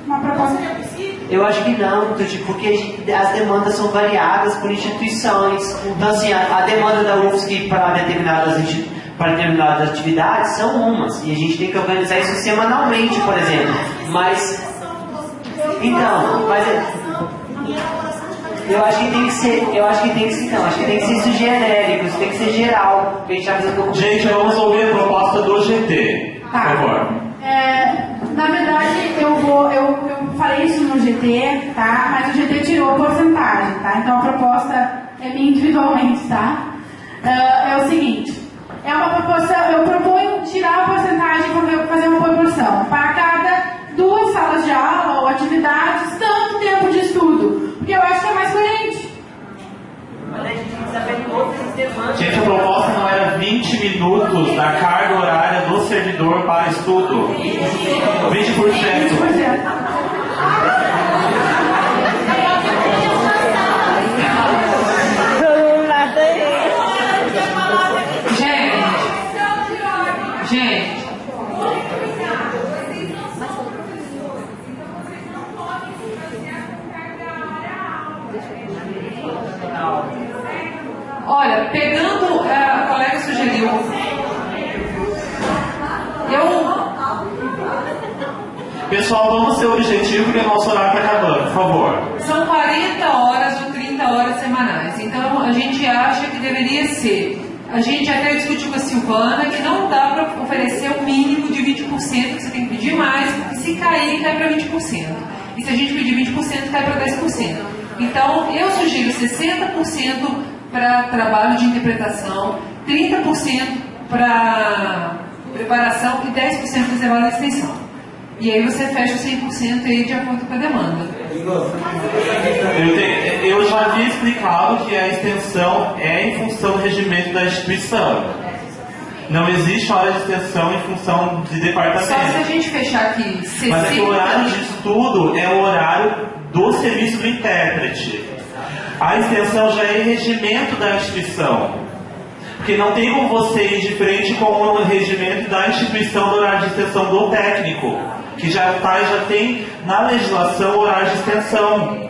uma proposta. Seria possível? Eu acho que não, porque as demandas são variadas por instituições. Então, assim, a demanda da UFSC para determinadas atividades são umas, e a gente tem que organizar isso semanalmente, por exemplo. Mas eu acho que tem que ser, acho que tem que ser isso genérico, isso tem que ser geral, porque a gente está fazendo... Gente, vamos ouvir a proposta do GT, por favor. Na verdade, eu falei isso no GT, tá? Mas o GT tirou a porcentagem, tá? Então a proposta é minha individualmente, tá? É o seguinte, é uma proposta, eu proponho tirar a porcentagem, fazer uma proporção. minutos da carga horária do servidor para estudo. 20%. Gente. Olha, pegando, a colega sugeriu, Pessoal, vamos ser objetivo porque o nosso horário está acabando, por favor. São 40 horas ou 30 horas semanais, então a gente acha que deveria ser. A gente até discutiu com a Silvana que não dá para oferecer um mínimo de 20%, que você tem que pedir mais, porque se cair, cai para 20%. E se a gente pedir 20%, cai para 10%. Então, eu sugiro 60% para trabalho de interpretação, 30% para preparação e 10% reservado à extensão. E aí você fecha 100% aí de acordo com a demanda. Eu já havia explicado que a extensão é em função do regimento da instituição. Não existe hora de extensão em função de departamento. Só se a gente fechar aqui 60%. Mas é que o horário de estudo é o horário do serviço do intérprete. A extensão já é regimento da instituição. Porque não tem como você ir de frente com o regimento da instituição do horário de extensão do técnico, que já tem na legislação o horário de extensão.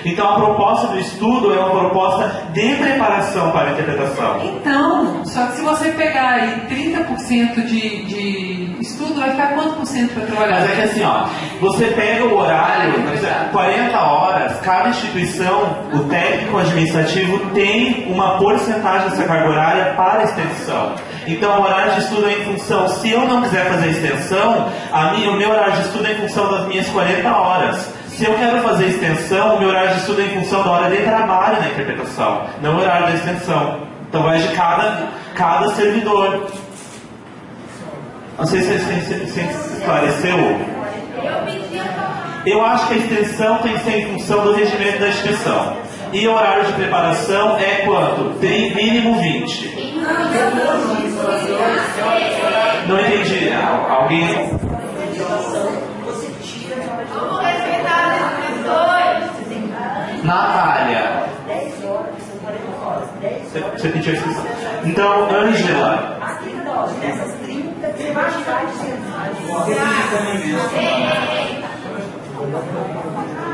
Então a proposta do estudo é uma proposta de preparação para a interpretação. Então, só que se você pegar aí 30% de estudo, vai ficar quanto por cento para trabalhar? Mas é que assim, ó, você pega o horário, 40 horas, cada instituição, o técnico administrativo tem uma porcentagem dessa carga horária para a extensão. Então o horário de estudo é em função, se eu não quiser fazer extensão, o meu horário de estudo é em função das minhas 40 horas. Se eu quero fazer extensão, o meu horário de estudo é em função da hora de trabalho na interpretação, não o horário da extensão. Então vai de cada servidor. Não sei se esclareceu. Eu acho que a extensão tem que ser em função do regimento da instituição. E o horário de preparação é quanto? Tem mínimo 20. Não entendi. Alguém... Natália. Você pediu isso? Então, Ângela. Essas 30, você vai tirar de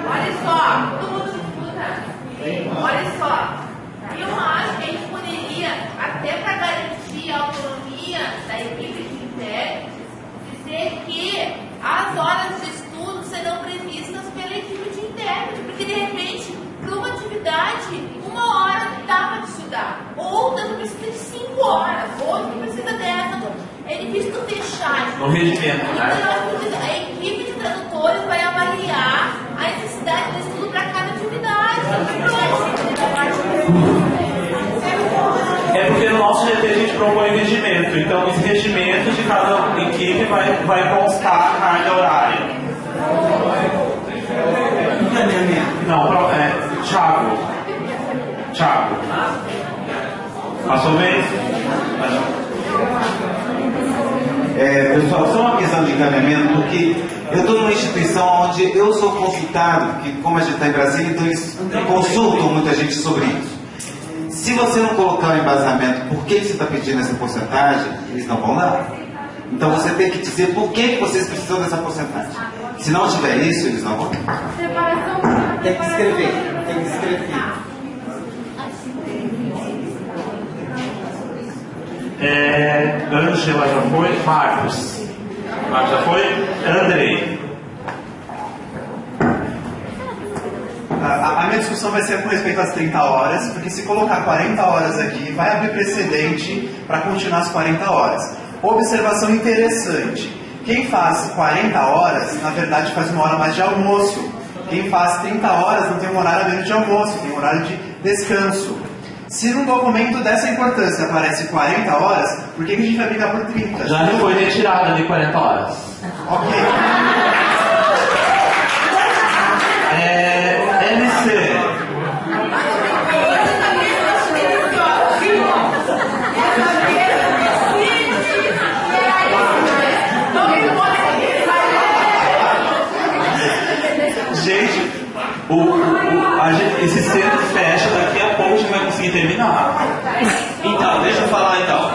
Olha só, todo mundo escuta. Olha só, eu acho que a gente poderia, até para garantir a autonomia da equipe de intérpretes, dizer que as horas de estudo serão previstas pela equipe de intérprete, porque de repente, para uma atividade, 1 hora dá para estudar, outra não precisa de 5 horas, outra não precisa dessa. É difícil fechar. No regimento, né? A equipe de tradutores vai avaliar a necessidade de estudo para cada atividade. É porque no nosso GT a gente propõe regimento, então esse regimento de cada equipe vai constar a carga horária. Não, Thiago. Passou bem? Pessoal, só uma questão de encaminhamento, porque eu estou numa instituição onde eu sou consultado, porque como a gente está em Brasília, então eles consultam muita gente sobre isso. Se você não colocar o embasamento por que você está pedindo essa porcentagem, eles não vão dar. Então você tem que dizer por que vocês precisam dessa porcentagem. Se não tiver isso, eles não vão dar. Tem que escrever. Ângela já foi? Marcos já foi? Andrei. A minha discussão vai ser com respeito às 30 horas, porque se colocar 40 horas aqui, vai abrir precedente para continuar as 40 horas. Observação interessante. Quem faz 40 horas, na verdade faz 1 hora mais de almoço. Quem faz 30 horas não tem um horário a menos de almoço, tem um horário de descanso. Se num documento dessa importância aparece 40 horas, por que a gente vai brigar por 30? Já não foi retirada de 40 horas. Ok. LC. Esse centro fecha, daqui a pouco a gente vai conseguir terminar. Então, deixa eu falar então.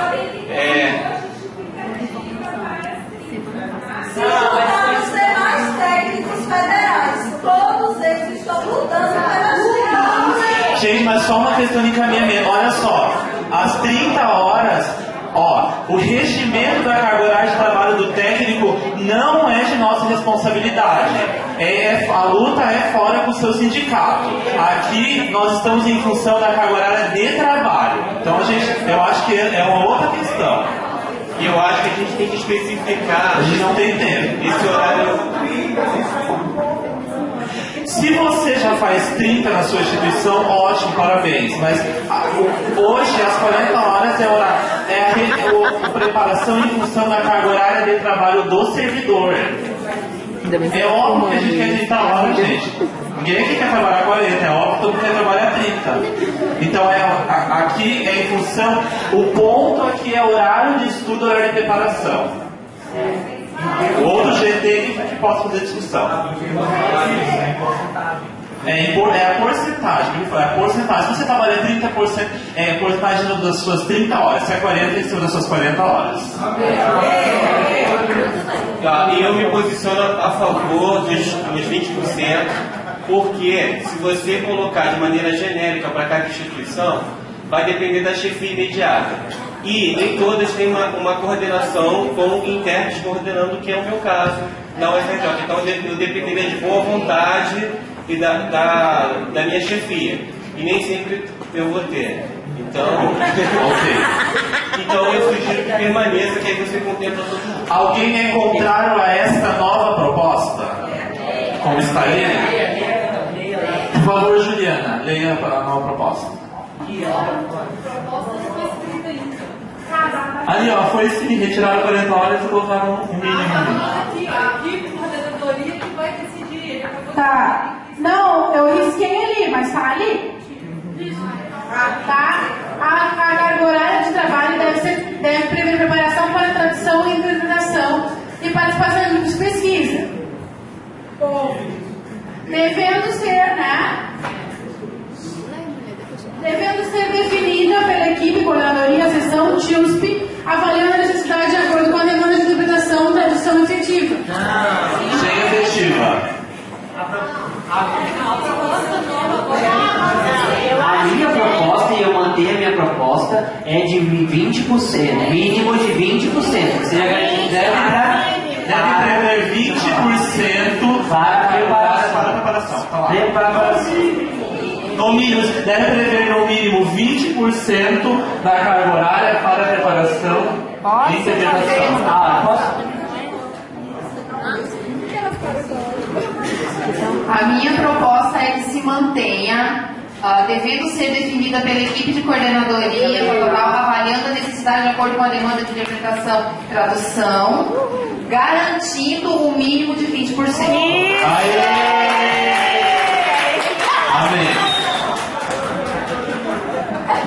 Vamos ser mais técnicos federais. Todos eles estão lutando pelas cidades. Gente, mas só uma questão de encaminhamento. Olha só, às 30 horas, o regimento da carga horária de trabalho do técnico não é de nossa responsabilidade. A luta é fora com o seu sindicato. Aqui nós estamos em função da carga horária de trabalho. Então eu acho que é uma outra questão. E eu acho que a gente tem que especificar. A gente não tem tempo. Esse horário. Se você já faz 30 na sua instituição, ótimo, parabéns. Mas hoje, às 40 horas, a preparação em função da carga horária de trabalho do servidor. É óbvio que a gente quer 30 horas, gente. Ninguém aqui quer trabalhar 40, é óbvio que todo mundo quer trabalhar 30. Então, aqui é em função, o ponto aqui é horário de estudo, horário de preparação. Outro GT que possa fazer discussão. É a porcentagem, é a porcentagem. Se você trabalha 30%, é a porcentagem das suas 30 horas. Se é 40, em cima das suas 40 horas. E eu me posiciono a favor dos 20%, porque se você colocar de maneira genérica para cada instituição, vai depender da chefia imediata. E nem todas têm uma coordenação com internos coordenando, que é o meu caso da UFRJ. Então eu dependeria de boa vontade e da minha chefia. E nem sempre eu vou ter. Então eu sugiro que permaneça, que aí você contempla todo mundo. Alguém é contrário a esta nova proposta? Como está aí? Por favor, Juliana, leia a nova proposta. Ali, foi esse retiraram 40 horas e colocaram um mínimo. Aqui, coordenadoria que vai decidir. Tá. Não, eu risquei ali, mas tá ali. Tá? A carga horária de trabalho deve prever preparação para tradução e interpretação e participação em grupos de pesquisa. Devendo ser definida pela equipe, coordenadoria, sessão, TIUSP, avaliando a necessidade de acordo com a demanda de interpretação e tradução efetiva. Sem efetiva. A minha proposta, e eu manter a minha proposta, é de 20%, mínimo de 20%. Você já deve prever 20% para preparação. No mínimo, deve prever no mínimo 20% da carga horária para a preparação e interpretação. A minha proposta é que se mantenha, devendo ser definida pela equipe de coordenadoria, avaliando a necessidade de acordo com a demanda de interpretação e tradução, garantindo o mínimo de 20%. Amém.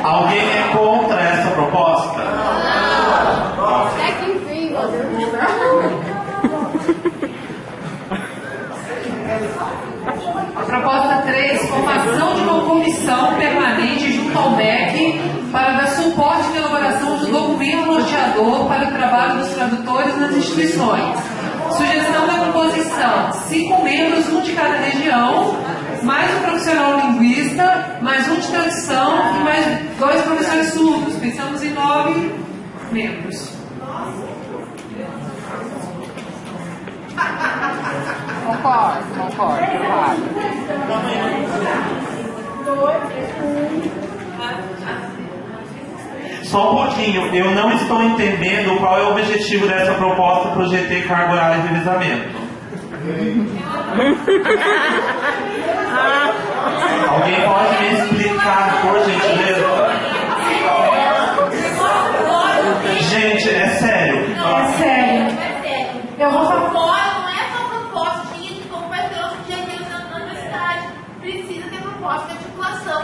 Alguém é contra essa proposta? A proposta 3, formação de uma comissão permanente junto ao MEC para dar suporte na elaboração de um documento norteador para o trabalho dos tradutores nas instituições. Sugestão da composição: 5 membros, um de cada região, mais um profissional linguista, mais um de tradução e mais 2 professores surdos. Pensamos em 9 membros. Concordo. Só um pouquinho, eu não estou entendendo qual é o objetivo dessa proposta para o GT Carga Horária de Revezamento. Alguém pode me explicar, por gentileza? Gente, é sério. É sério. Eu vou falar. Não é só propostinha de como vai ser outro dia aqui na universidade. Precisa ter proposta de articulação.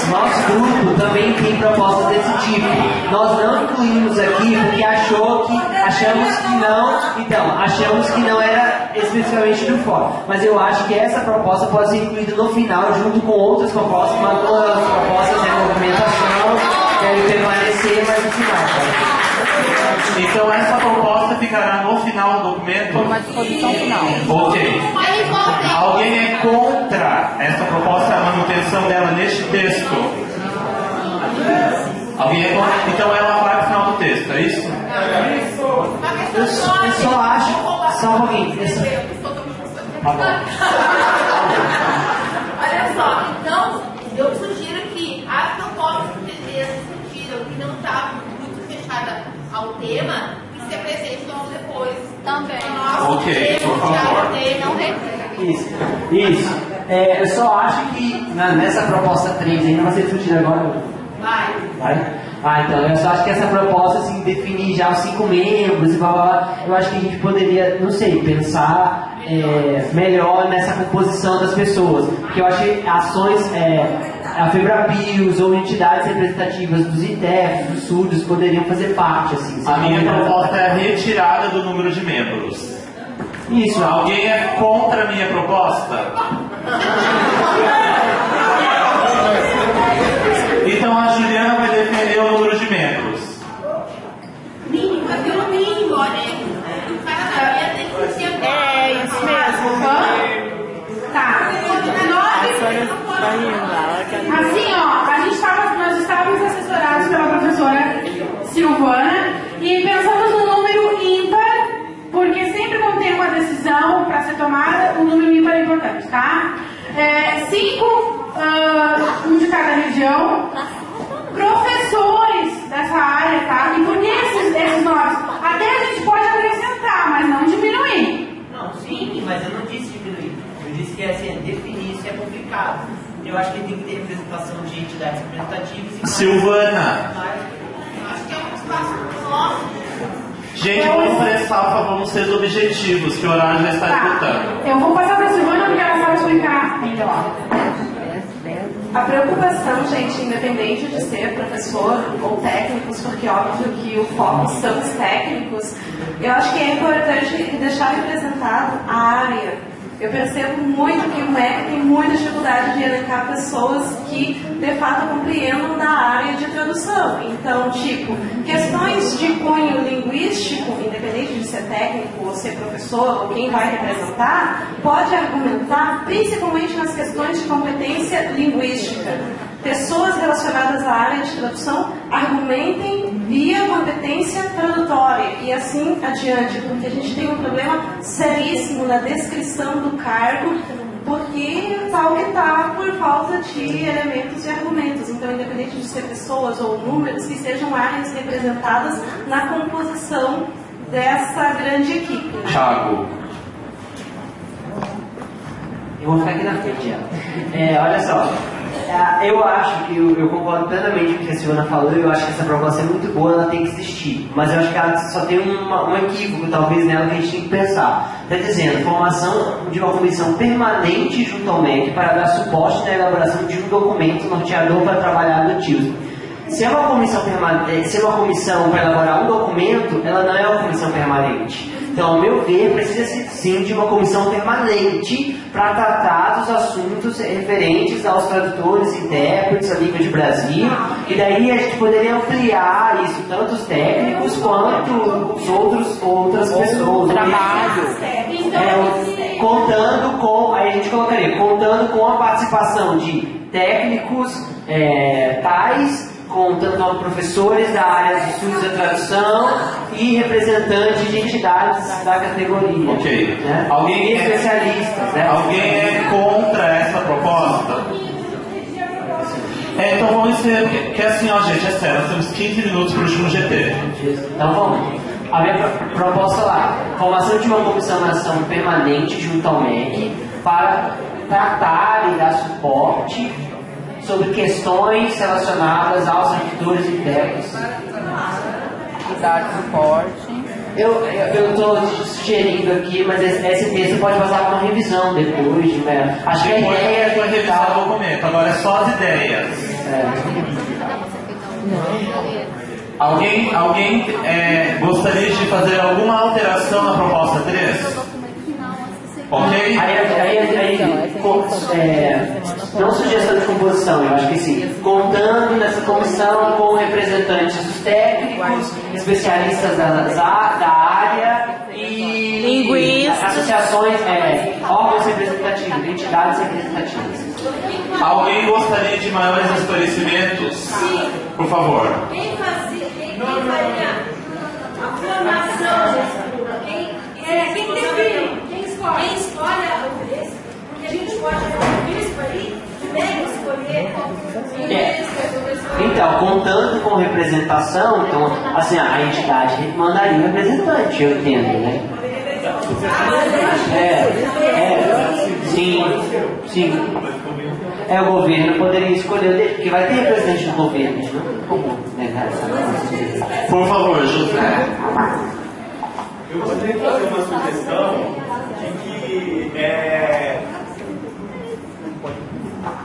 Nosso grupo também tem propostas desse tipo. Nós não incluímos aqui porque achamos que não era especificamente do fórum. Mas eu acho que essa proposta pode ser incluída no final, junto com outras propostas, mas todas as propostas de movimentação devem permanecer mais no final. Então essa proposta ficará no final do documento? Uma disposição final. Ok. Alguém é contra essa proposta, a manutenção dela neste texto? Alguém é contra? Então ela vai para o final do texto, é isso? Eu só acho... Só um pouquinho. Tá bom. Olha só, então eu sugiro que as propostas que discutiram que não estavam muito fechadas ao tema, que se apresentam depois. Também. Ok, por favor. Isso. Eu só acho que nessa proposta 3 ainda vai ser discutida agora. Vai? Então, eu só acho que essa proposta, assim, definir já os 5 membros e blá blá blá, eu acho que a gente poderia, não sei, pensar melhor nessa composição das pessoas. Porque eu acho que ações, a FEBRAPIOS ou entidades representativas dos ITEFs, dos surdos, poderiam fazer parte, assim. A minha proposta é a retirada do número de membros. Isso. Alguém é contra a minha proposta? Então a Juliana vai defender o número de membros. Mínimo, até o mínimo, olha. O cara da minha tem que ser. É isso mesmo. Tá. Assim, ó, nós estávamos assessorados pela professora Silvana e pensamos no número ímpar, porque sempre quando tem uma decisão para ser tomada, o número ímpar é importante, tá? 5, um de cada região, professores dessa área, tá? E por que esses nomes? Até a gente pode acrescentar, mas não diminuir. Não, sim, mas eu não disse diminuir. Eu disse que assim, definir isso é complicado. Eu acho que tem que ter representação de entidades representativas. Silvana. Acho que é um espaço nosso. Gente, vamos prestar, vamos ser objetivos, que o horário já está esgotando. Eu vou passar para a Silvana porque ela sabe explicar melhor. A preocupação, gente, independente de ser professor ou técnicos, porque óbvio que o foco são os técnicos, eu acho que é importante deixar representado a área. Eu percebo muito que o MEC tem muita dificuldade de elencar pessoas que, de fato, compreendam da área de tradução. Então, tipo, questões de cunho linguístico, independente de ser técnico ou ser professor ou quem vai representar, pode argumentar principalmente nas questões de competência linguística. Pessoas relacionadas à área de tradução argumentem via competência tradutória e assim adiante, porque a gente tem um problema seríssimo na descrição do cargo, porque tal que está por falta de elementos e argumentos. Então, independente de ser pessoas ou números, que sejam áreas representadas na composição dessa grande equipe. Thiago. Eu vou ficar aqui na frente já. Olha só. Eu acho que eu concordo plenamente com o que a Silvana falou. Eu acho que essa proposta é muito boa, ela tem que existir. Mas eu acho que ela só tem um equívoco, talvez, nela que a gente tem que pensar. Está dizendo, formação de uma comissão permanente junto ao MEC para dar suporte na elaboração de um documento norteador para trabalhar no TILS. Se é uma comissão permanente, se é uma comissão para elaborar um documento, ela não é uma comissão permanente. Então, ao meu ver, precisa sim de uma comissão permanente para tratar dos assuntos referentes aos tradutores, intérpretes, a língua de Brasil. E daí a gente poderia ampliar isso, tanto os técnicos quanto os outras pessoas. Trabalho. Contando com, aí a gente colocaria, contando com a participação de técnicos tais, contando com professores da área de estudos da tradução e representantes de entidades da categoria. Ok. Né? Alguém e especialistas. Né? Alguém é contra essa proposta? Então vamos dizer que assim, ó, gente, é sério, nós temos 15 minutos para o último GT. Então vamos. A minha proposta lá, formação de uma comissão permanente junto ao MEC para tratar e dar suporte sobre questões relacionadas aos servidores internos. Dar suporte. Eu estou sugerindo aqui, mas esse texto pode passar por uma revisão depois. Né? Acho que a ideia é revisar o documento, agora é só as ideias. Alguém gostaria de fazer alguma alteração na proposta 3? Ok? Não sugestão de composição, eu acho que sim. Contando nessa comissão com representantes dos técnicos, especialistas da área e linguistas, associações, órgãos representativos, entidades representativas. Alguém gostaria de maiores esclarecimentos? Sim. Por favor. Quem faria a formação? Quem define? Quem escolhe o preço? Porque a gente pode ouvir isso aí, bem escolher. Então, contando com representação, então, assim, a entidade mandaria um representante, eu entendo, né? Sim. O governo poderia escolher, porque vai ter representante do governo, Por favor, José. Eu gostaria de fazer uma sugestão de que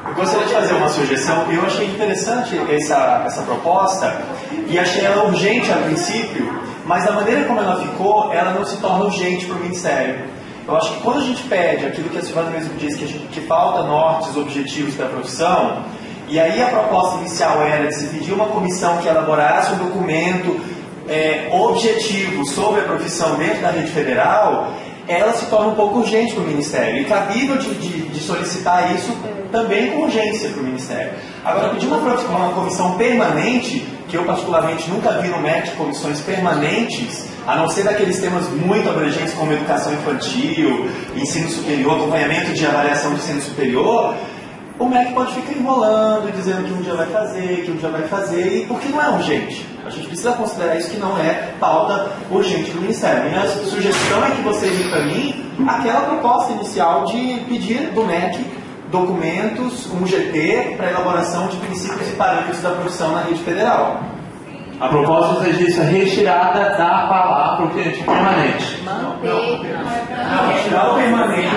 Eu gostaria de fazer uma sugestão. Eu achei interessante essa proposta e achei ela urgente a princípio, mas da maneira como ela ficou, ela não se torna urgente para o Ministério. Eu acho que quando a gente pede aquilo que a Silvana mesmo disse, que falta nortes, objetivos para a profissão, e aí a proposta inicial era de se pedir uma comissão que elaborasse um documento objetivo sobre a profissão dentro da rede federal, ela se torna um pouco urgente para o Ministério. E cabível de solicitar isso também com urgência para o Ministério. Agora, pedir uma comissão permanente, que eu particularmente nunca vi no MEC comissões permanentes, a não ser daqueles temas muito abrangentes como educação infantil, ensino superior, acompanhamento de avaliação de ensino superior, o MEC pode ficar enrolando e dizendo que um dia vai fazer, e porque não é urgente. A gente precisa considerar isso, que não é pauta urgente do Ministério. Minha sugestão é que vocês encaminhem aquela proposta inicial de pedir do MEC documentos, um GT, para elaboração de princípios e parâmetros da profissão na rede federal. A proposta do registro é retirada da palavra de permanente. Não, tirar o permanente.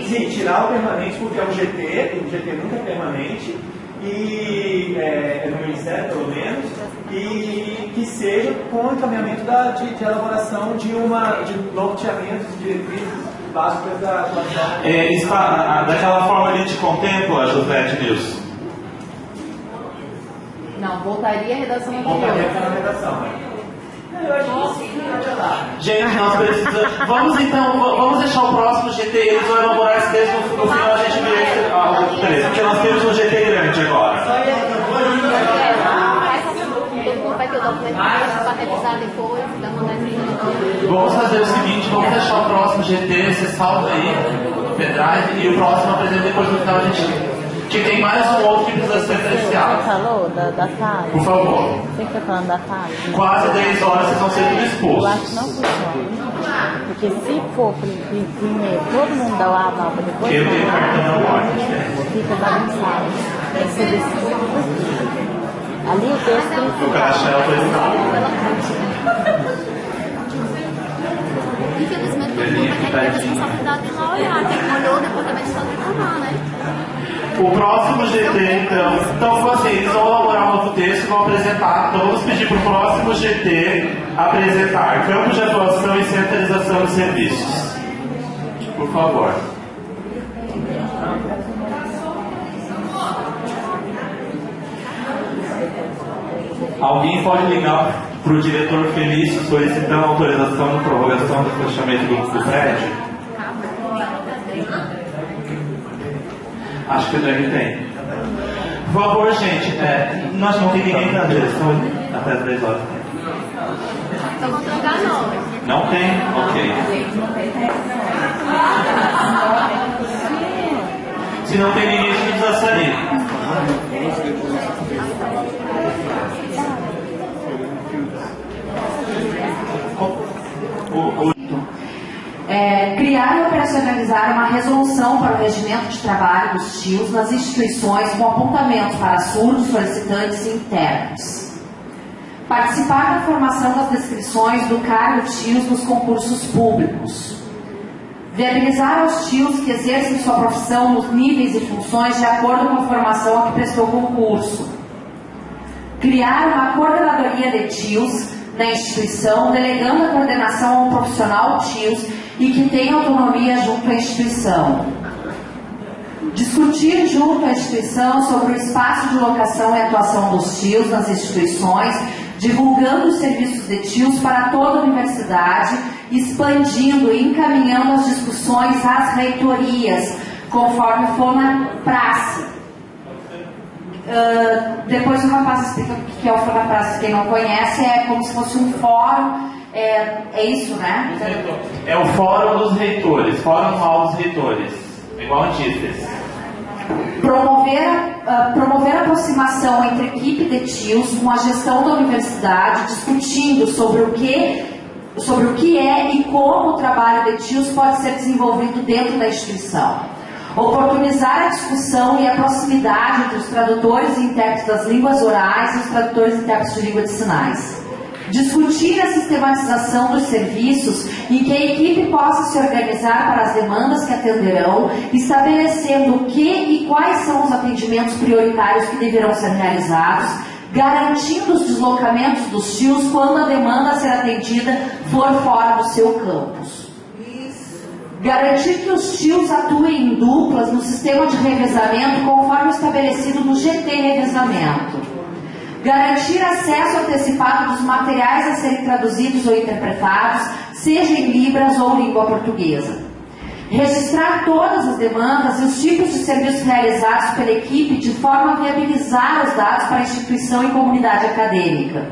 Sim, tirar o permanente porque é um GT nunca é permanente, e é no Ministério pelo menos, e que seja com o encaminhamento de elaboração de norteamentos e diretrizes básicas da atuação. Daquela forma a gente contempla, José Nilson. Não, voltaria a redação anterior. Voltaria a redação. Eu acho que sim, gente, nós precisamos. Vamos deixar o próximo GT, eles vão elaborar esse texto no final, a gente vê beleza, porque nós temos um GT grande agora. Vai ter o documento para revisar depois, da mandadinha. Vamos fazer o seguinte, vamos deixar o próximo GT, você salva aí no pendrive, e o próximo apresenta depois no final a gente. Que tem mais um outro que precisa ser referenciado. Você falou da sala? Por favor. Você que está falando da sala? Quase 10 horas vocês vão ser tudo expulsos. Eu acho que não funciona. Porque se for primeiro todo mundo dá o aval para depois eu tenho cartão na ordem. fica bagunçado. Tem que ser decidido. Ali o texto tem que o Carachel foi infelizmente, todo mundo vai ter que ter responsabilidade de lá olhar. Quem olhou, depois também só reclamar, né? O próximo GT, então assim, eles vão elaborar um outro texto e vão apresentar. Então vamos pedir para o próximo GT apresentar campos de atuação e centralização de serviços. Por favor. Alguém pode ligar para o diretor Felício solicitando autorização de prorrogação do fechamento do prédio? Acho que o Drag tem. Por favor, gente, nós não tem ninguém na direção até as 10 horas. Só vão trocar nome. Não tem? Ok. Se não tem ninguém, a gente precisa sair. Criar e operacionalizar uma resolução para o regimento de trabalho dos TIOs nas instituições com apontamento para surdos, solicitantes e internos. Participar da formação das descrições do cargo TIOs nos concursos públicos. Viabilizar aos tios que exercem sua profissão nos níveis e funções de acordo com a formação a que prestou concurso. Criar uma coordenadoria de tios na instituição, delegando a coordenação a um profissional tios e que tenha autonomia junto à instituição. Discutir junto à instituição sobre o espaço de locação e atuação dos tios nas instituições, divulgando os serviços de tios para toda a universidade, expandindo e encaminhando as discussões às reitorias, conforme for na praxe. Depois o rapaz explica o que é o fórum na praxe. Quem não conhece, é como se fosse um fórum, é isso, né? É o fórum dos reitores, fórum anual dos reitores, igual a Antíteses. Promover a aproximação entre equipe de tios com a gestão da universidade, discutindo sobre o que é e como o trabalho de tios pode ser desenvolvido dentro da instituição. Oportunizar a discussão e a proximidade entre os tradutores e intérpretes das línguas orais e os tradutores e intérpretes de língua de sinais. Discutir a sistematização dos serviços em que a equipe possa se organizar para as demandas que atenderão, estabelecendo o que e quais são os atendimentos prioritários que deverão ser realizados, garantindo os deslocamentos dos tios quando a demanda a ser atendida for fora do seu campus. Garantir que os tios atuem em duplas no sistema de revezamento conforme estabelecido no GT Revezamento. Garantir acesso antecipado dos materiais a serem traduzidos ou interpretados, seja em Libras ou língua portuguesa. Registrar todas as demandas e os tipos de serviços realizados pela equipe de forma a viabilizar os dados para a instituição e comunidade acadêmica.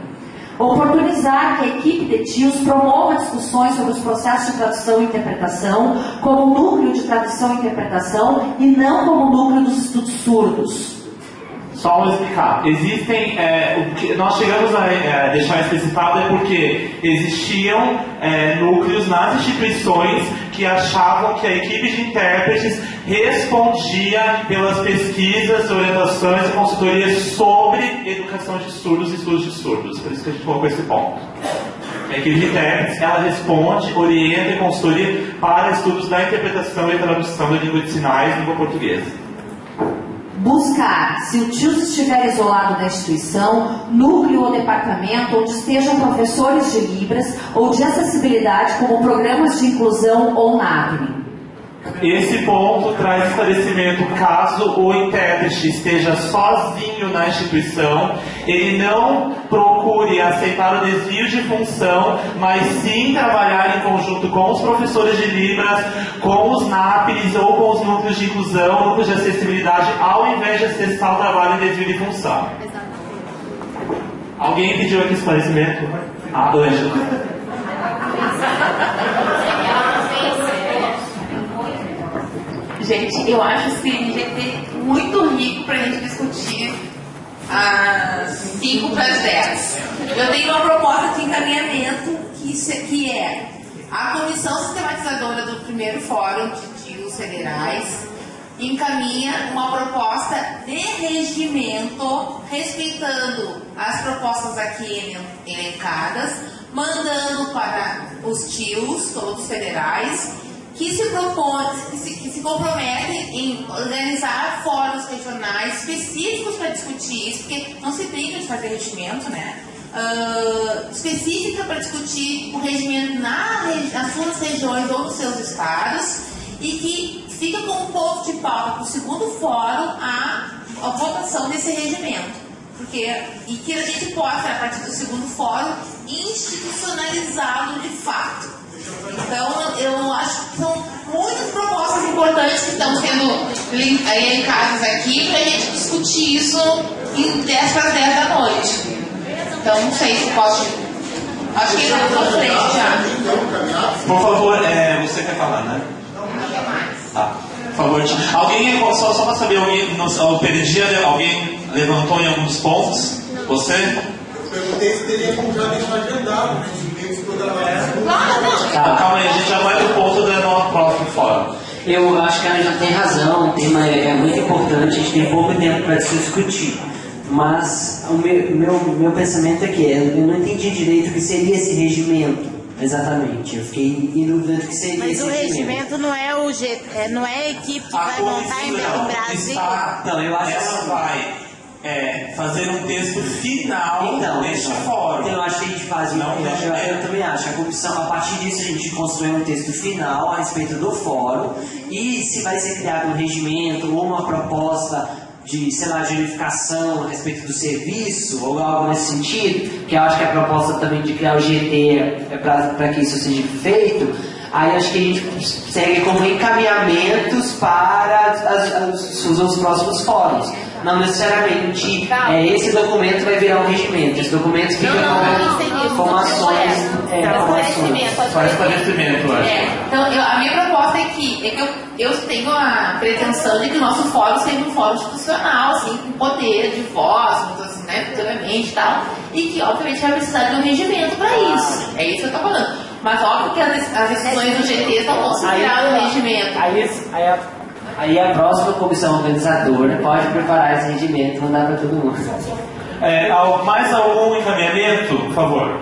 Oportunizar que a equipe de tios promova discussões sobre os processos de tradução e interpretação como núcleo de tradução e interpretação e não como núcleo dos estudos surdos. Só vou explicar. Existem, o que nós chegamos a deixar especificado é porque existiam núcleos nas instituições que achavam que a equipe de intérpretes respondia pelas pesquisas, orientações e consultorias sobre educação de surdos e estudos de surdos. Por isso que a gente colocou esse ponto. A equipe de intérpretes, ela responde, orienta e consultoria para estudos da interpretação e tradução da língua de sinais e língua portuguesa. Buscar, se o TIOS estiver isolado da instituição, núcleo ou departamento onde estejam professores de Libras ou de acessibilidade como programas de inclusão ou NAPNE. Esse ponto traz esclarecimento caso o intérprete esteja sozinho na instituição, ele não procure aceitar o desvio de função, mas sim trabalhar em conjunto com os professores de Libras, com os NAPNES ou com os núcleos de inclusão, núcleos de acessibilidade, ao invés de acessar o trabalho em desvio de função. Alguém pediu aqui esclarecimento? Ângela. Gente, eu acho esse GT muito rico para a gente discutir às 5 para as 10. Eu tenho uma proposta de encaminhamento que é a Comissão Sistematizadora do primeiro Fórum de TIOS Federais encaminha uma proposta de regimento respeitando as propostas aqui elencadas, mandando para os TIOS, todos federais, que se comprometem em organizar fóruns regionais específicos para discutir isso, porque não se brinca de fazer regimento, né? Específica para discutir o regimento nas suas regiões ou nos seus estados, e que fica como ponto de pauta para o segundo fórum a votação desse regimento. E que a gente possa, a partir do segundo fórum, institucionalizá-lo de fato. Então, eu acho que são muitas propostas importantes que estão sendo elencadas aqui para a gente discutir isso em 10 para as 10 da noite. Então, não sei se posso. Acho que não estou frente já. Por favor, você quer falar, né? Tá. Por favor, alguém, só para saber, ao perder alguém levantou em alguns pontos? Você? Eu perguntei se teria como já deixar agendado, né? Calma aí, a gente já vai pro ponto do nosso próximo fórum. Eu acho que ela já tem razão, o tema é muito importante, a gente tem pouco tempo para se discutir. Mas o meu pensamento é que eu não entendi direito o que seria esse regimento. Exatamente, eu fiquei em dúvida do que seria Mas esse o regimento não é não é a equipe que vai montar em Brasília. Não, eu acho ela vai fazer um texto final neste fórum. Então eu acho que a gente faz eu também acho. A comissão, a partir disso, a gente constrói um texto final a respeito do fórum e se vai ser criado um regimento ou uma proposta de, sei lá, de unificação a respeito do serviço ou algo nesse sentido, que eu acho que a proposta também de criar o GT é para que isso seja feito. Aí acho que a gente segue como encaminhamentos para os próximos fóruns. Não necessariamente esse documento vai virar um regimento. Esse documento fica com informações. Só esclarecimento, eu acho. Então, a minha proposta é que eu tenho a pretensão de que o nosso fórum seja um fórum institucional, assim, com poder de voz, assim, né, futuramente e tal, e que, obviamente, vai precisar de um regimento para isso. É isso que eu estou falando. Mas, óbvio que as decisões do GT não vão se virar no regimento. Aí a próxima comissão organizadora pode preparar esse regimento e mandar para todo mundo. Mais algum encaminhamento, por favor?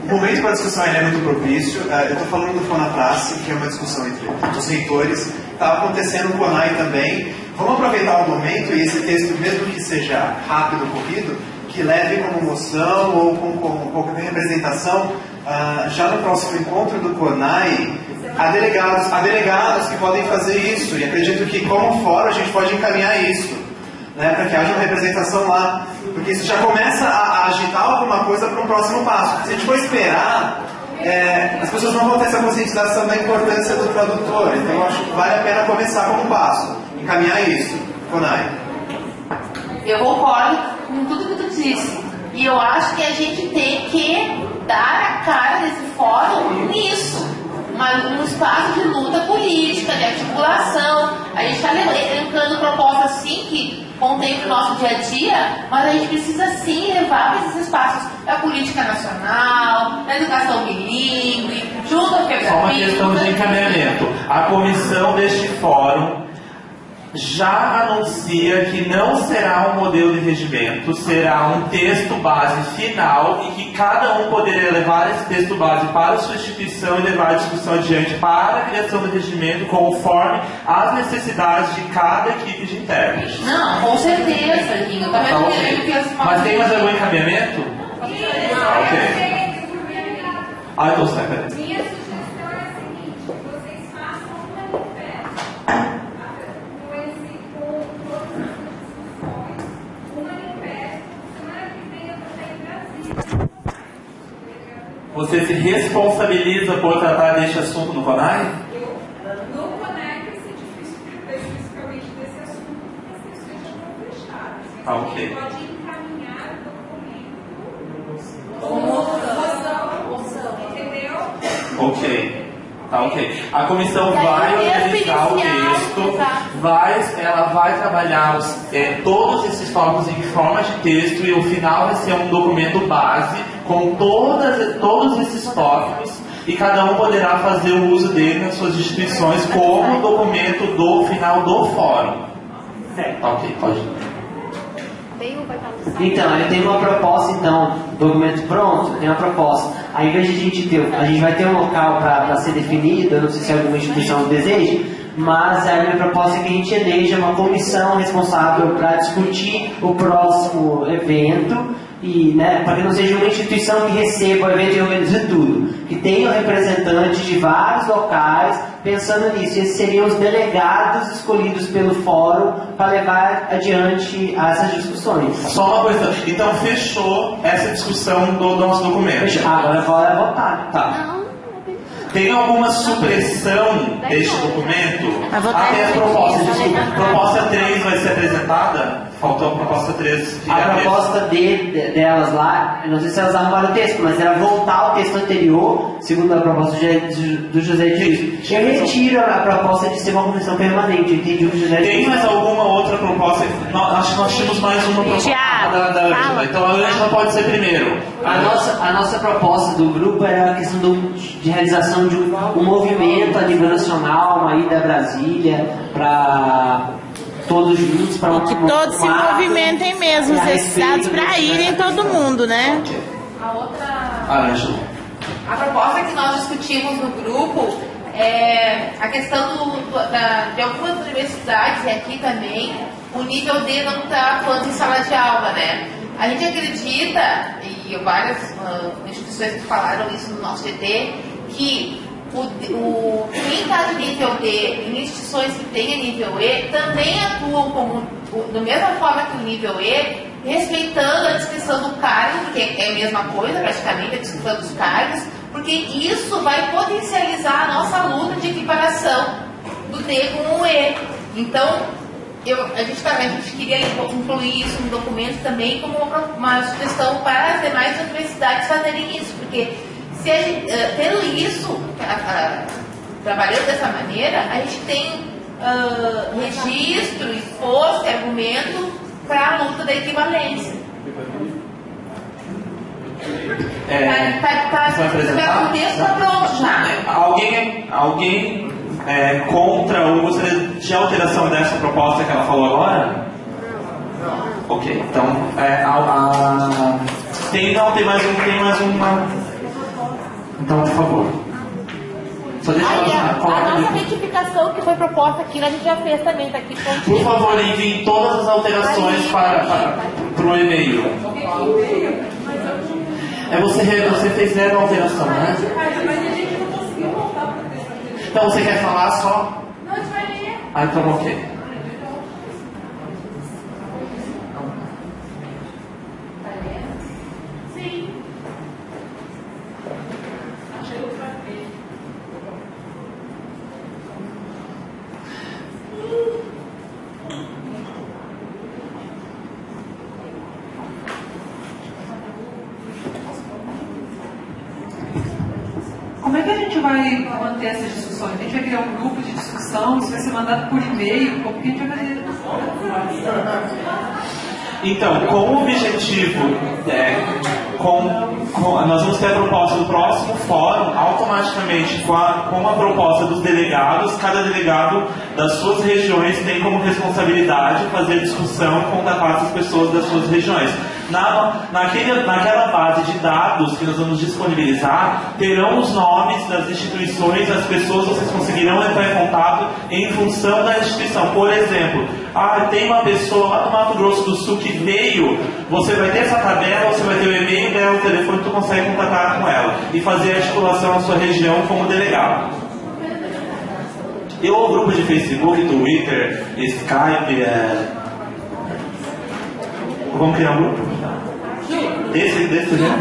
O momento para a discussão é muito propício. Eu estou falando do Fonaprace, que é uma discussão entre os reitores. Está acontecendo no CONAI também. Vamos aproveitar o momento e esse texto, mesmo que seja rápido, corrido, que leve como moção ou com qualquer representação, já no próximo encontro do CONAI, há delegados que podem fazer isso. E acredito que, como fórum, a gente pode encaminhar isso, né, para que haja uma representação lá. Porque isso já começa a agitar alguma coisa para um próximo passo. Se a gente for esperar, as pessoas não vão ter essa conscientização da importância do tradutor. Então, eu acho que vale a pena começar como um passo. Encaminhar isso, CONAI. Eu concordo com tudo que tu disse. E eu acho que a gente tem que dar a cara desse fórum nisso. Um espaço de luta política, de articulação. A gente está elencando propostas sim que contemplam o nosso dia a dia, mas a gente precisa sim levar para esses espaços da política nacional, da educação bilíngue, junto ao Só uma questão de encaminhamento. A comissão deste fórum já anuncia que não será um modelo de regimento, será um texto base final e que cada um poderia levar esse texto base para a sua instituição e levar a discussão adiante para a criação do regimento conforme as necessidades de cada equipe de intérpretes. Não, com certeza, Guinho. Tá vendo que Mas tem mais algum encaminhamento? Ok. Então sai, peraí. Você se responsabiliza por tratar deste assunto no CONAI? No CONAI vai ser difícil tratar especificamente desse assunto, porque as questões não fechadas. Ah, ok. Você pode encaminhar o documento como moção, entendeu? Ok. Tá, ok. A comissão vai organizar o texto, ela vai trabalhar todos esses tópicos em forma de texto e o final vai ser um documento base com todos esses tópicos e cada um poderá fazer o uso dele nas suas instituições como documento do final do fórum. Tá, ok, pode ir. Então, eu tenho uma proposta, documento pronto, tem uma proposta. Aí, ao invés de a gente vai ter um local para ser definido, eu não sei se alguma instituição deseja, mas a minha proposta é que a gente eleja uma comissão responsável para discutir o próximo evento e, para que não seja uma instituição que receba o evento e organize tudo, que tenha representantes de vários locais pensando nisso. Esses seriam os delegados escolhidos pelo fórum para levar adiante essas discussões. Só uma coisa, então fechou essa discussão do nosso documento. Agora é votar. Tá. Tem alguma supressão deste documento? Até a proposta, desculpa. Proposta 3 vai ser apresentada? Faltou a proposta 3. A proposta delas lá, eu não sei se elas arrumaram o texto, mas era voltar ao texto anterior, segundo a proposta do José Dias. Eu retiro a proposta de ser uma comissão permanente, eu entendi o que o José Dias. Tem mais alguma outra proposta? Acho que nós tínhamos mais uma proposta da Ângela. Então a Ângela pode ser primeiro. A nossa proposta do grupo era a questão de realização de um movimento a nível nacional, uma ida a Brasília, para todos juntos, para que todos se movimentem mesmo, os estados para irem todo mundo, né? A outra Ângelo. A proposta que nós discutimos no grupo é a questão de algumas universidades, e aqui também, o nível D não está atuando em sala de aula, né? A gente acredita, e várias instituições que falaram isso no nosso GT, que quem está de nível D em instituições que têm nível E também atuam da mesma forma que o nível E, respeitando a descrição do cargo, porque é a mesma coisa praticamente, a descrição dos cargos, porque isso vai potencializar a nossa luta de equiparação do D com o E. Então, a gente queria incluir isso no documento também como uma sugestão para as demais universidades fazerem isso, porque se a gente, tendo isso, trabalhando dessa maneira, a gente tem registro, esforço e argumento para a luta da equivalência. O texto está pronto já. Alguém contra ou gostaria de alteração dessa proposta que ela falou agora? Ok, então tem mais uma. Então, por favor. Só deixa a nossa retificação que foi proposta aqui, a gente já fez também, está aqui contigo. Por favor, enviem todas as alterações para o e-mail. Você fez zero alteração, né? Mas a gente não conseguiu voltar para o texto. Então você quer falar só? Não, a gente vai ler. Então ok. Sim. Como é que a gente vai manter essas discussões? A gente vai criar um grupo de discussão, isso vai ser mandado por e-mail, como que a gente vai fazer? Então, com o objetivo, nós vamos ter a proposta do próximo fórum, automaticamente com a proposta dos delegados, cada delegado das suas regiões tem como responsabilidade fazer discussão e contatar as pessoas das suas regiões. Naquela base de dados que nós vamos disponibilizar, terão os nomes das instituições, das pessoas, vocês conseguirão entrar em contato em função da instituição. Por exemplo, tem uma pessoa lá no Mato Grosso do Sul que veio, você vai ter essa tabela, você vai ter o e-mail dela, o telefone, tu consegue contatar com ela e fazer a articulação na sua região como delegado. Eu, o grupo de Facebook, Twitter, Skype, vamos criar um grupo? Desse né?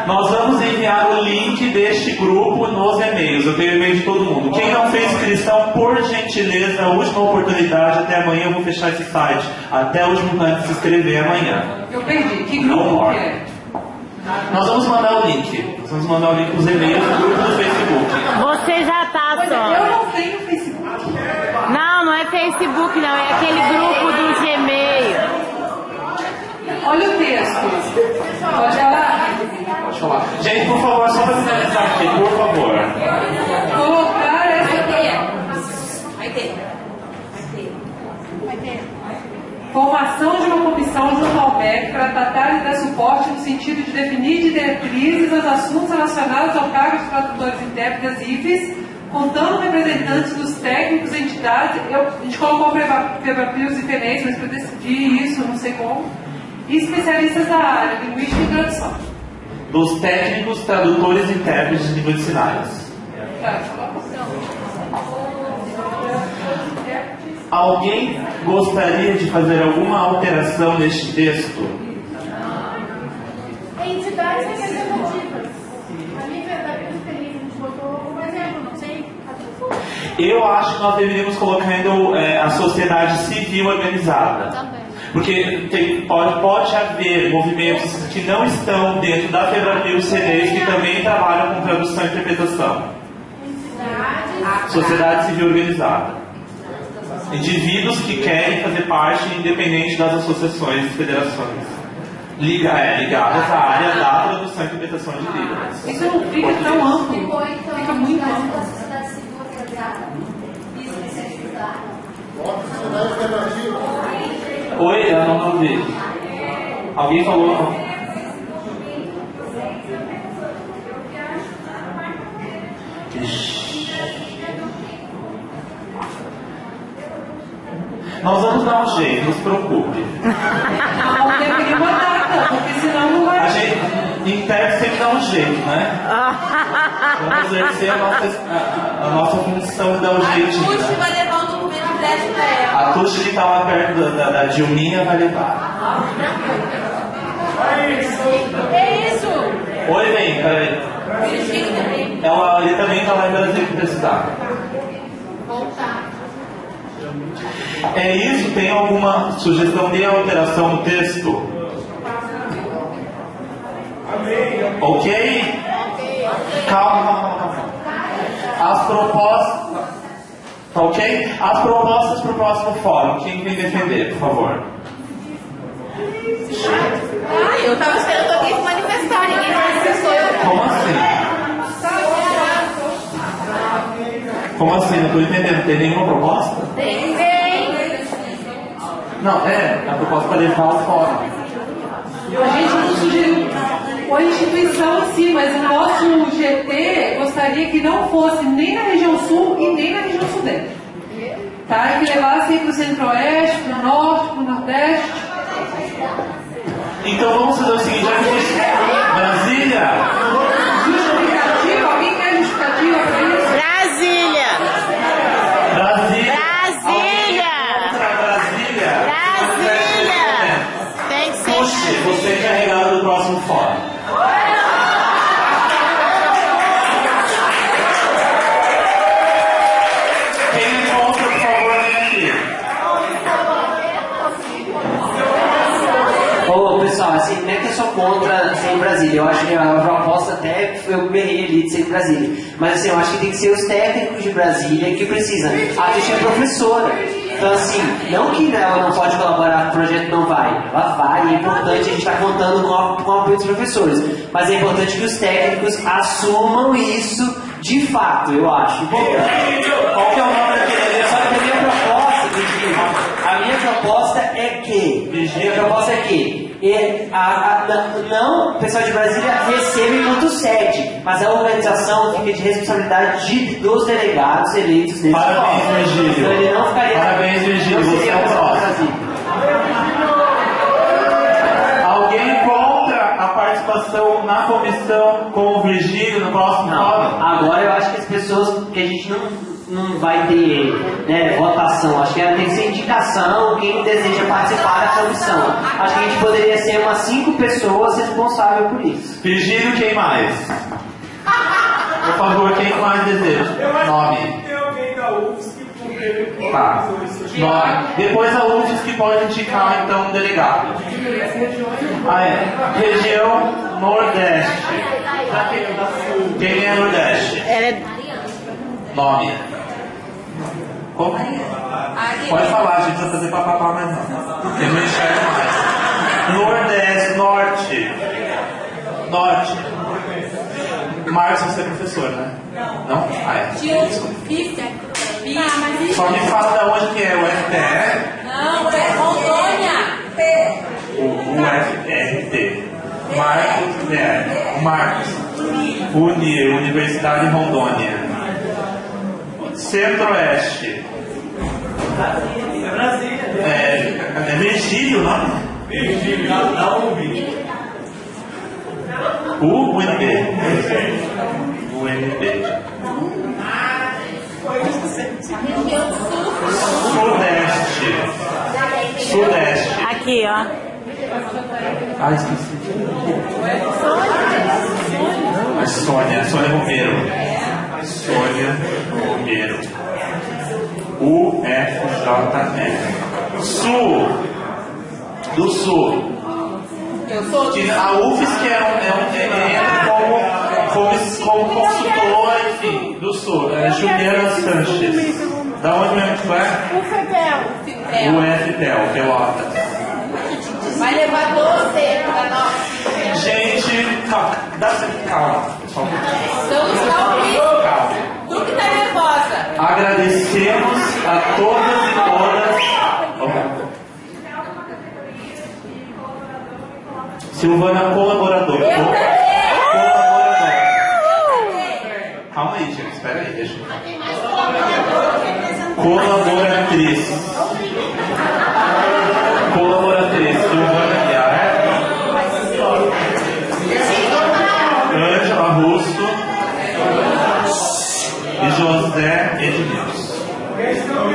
Nós vamos enviar o link deste grupo nos e-mails. Eu tenho o e-mail de todo mundo. Quem não fez inscrição, por gentileza, a última oportunidade, até amanhã eu vou fechar esse site. Até o último antes de se inscrever amanhã. Eu perdi. Que grupo que é? Nós vamos mandar o link. Nós vamos mandar o link nos e-mails do grupo do Facebook. Você já tá só. Eu não tenho Facebook. Não é Facebook, não. É aquele grupo do Gmail. Olha o texto. Pode falar? Pode falar. Gente, por favor, só para finalizar aqui, por favor. Colocar essa... Vai ter. Formação de uma comissão junto ao MEC para tratar e dar suporte no sentido de definir diretrizes aos assuntos relacionados ao cargo de tradutores e intérpretes IFES, contando representantes dos técnicos e entidades. A gente colocou Febrapios e FENES, mas para decidir isso, não sei como. E especialistas da área, linguística e tradução. Dos técnicos, tradutores e intérpretes de línguas de sinais. Alguém gostaria de fazer alguma alteração neste texto? Entidades representativas. A nível da Feliz, a gente botou um exemplo, não sei. Eu acho que nós deveríamos colocar ainda a sociedade civil organizada. Também. Porque pode haver movimentos que não estão dentro da Febrabil CDs que também trabalham com tradução e interpretação. Sociedade civil organizada. Indivíduos que querem fazer parte independente das associações e federações. Ligadas à área da tradução e interpretação de Libras. Isso não fica tão amplo. Fica muito amplo. Sociedade alternativa. Oi, eu não ouvi. Alguém falou? Nós vamos dar um jeito, não se preocupe. Não tem nenhuma data, porque senão não vai. A gente, em tese, sempre dá um jeito, né? Vamos exercer a nossa função de dar um jeitinho. A Tuxi vai levar um documento de crédito pra ela. A Tuxi que está lá perto da Dilminha vai levar. É isso! Oi, vem, peraí. Ele também está lá em Brasília que precisar. Voltar. É isso? Tem alguma sugestão de alteração no texto? Ok? Calma. As propostas. Tá ok? As propostas para o próximo fórum. Quem vem defender, por favor? Eu estava esperando alguém se manifestar, ninguém se manifestou. Como assim? Como assim? Não estou entendendo. Tem nenhuma proposta? Tem. Não, a proposta para levar ao fórum. A gente não sugeriu a instituição em si, mas o nosso GT gostaria que não fosse nem na região sul e nem na região sudeste. Tá? Que levasse para o centro-oeste, para o norte, para o nordeste. Então vamos fazer o seguinte, já que Brasília! Justificativa? Alguém quer justificativa para isso? Brasília! Brasília! Tem que ser. Puxe, você é encarregado do próximo fórum. Quem é contra, por favor, vem aqui. Ô, pessoal, assim, não é que eu sou contra ser em Brasília. Eu acho que a proposta até foi o berrei ali de ser em Brasília. Mas assim, eu acho que tem que ser os técnicos de Brasília que precisam. A gente é professora. Então, assim, não que ela não pode colaborar, o projeto não vai. Ela vai, é importante, a gente está contando com o apoio dos professores. Mas é importante que os técnicos assumam isso de fato, eu acho. Qual que é o nome daquele? Só que a minha proposta, Virgínia, a minha proposta é que não o pessoal de Brasília receba enquanto sede, mas a organização fica de responsabilidade dos delegados eleitos nesse fórum. Parabéns, Virgílio. Então ele não ficaria. Parabéns, Virgílio. Você é o próximo. Alguém contra a participação na comissão com o Virgílio no próximo fórum? Agora eu acho que as pessoas, que a gente não vai ter, né, votação, acho que ela tem que ser indicação quem deseja participar da comissão. Acho que a gente poderia ser umas 5 pessoas responsáveis por isso. Virgílio, quem mais? Por favor, quem mais deseja? Nome. Tem alguém da UFSC porque Tá. Nome. Depois a UFSC pode indicar então um delegado. Região Nordeste. Quem é Nordeste? Nome. Como? Pode falar, a gente vai fazer papapá, mas não. Eu não enxergo mais. Nordeste, Norte. Marcos, você é professor, né? Não? Só me fala de onde que é o FTE. Não, é Rondônia. O UFRT. Marcos. Universidade Rondônia. Centro-Oeste. É Virgílio, não? Virgílio, dá um vídeo. UNB. Sudeste. Aqui, ó. Esqueci. Sônia Romero. UFJF. Sul. Do Sul. A UFSC entra como consultora, enfim, do Sul. Juliana Sanches. Da onde mesmo que vai? UFPEL, Pelotas. Vai levar 12 pra nós. Gente, calma. Estamos calma. Tu que tá nervosa. Agradecemos a todas e todas. Silvana, colaboradora. Colaboradora. Calma aí, gente, espera aí, deixa eu... Colaboratriz. Colaboratriz. Silvana Guiar. Ângela Russo. E José Edmilson. Questão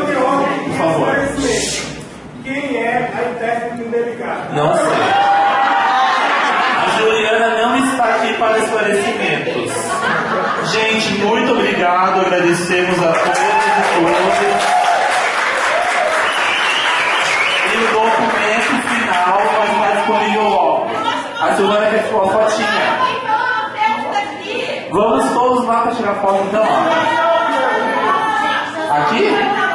de ordem. Por favor. Quem é a técnica indelicada? Não sei. A Juliana não está aqui para esclarecimentos. Gente, muito obrigado. Agradecemos a todos e todas. E o documento final vai estar disponível logo. A Silvana quer tirar a fotinha. Vamos todos lá para tirar foto então. Aqui?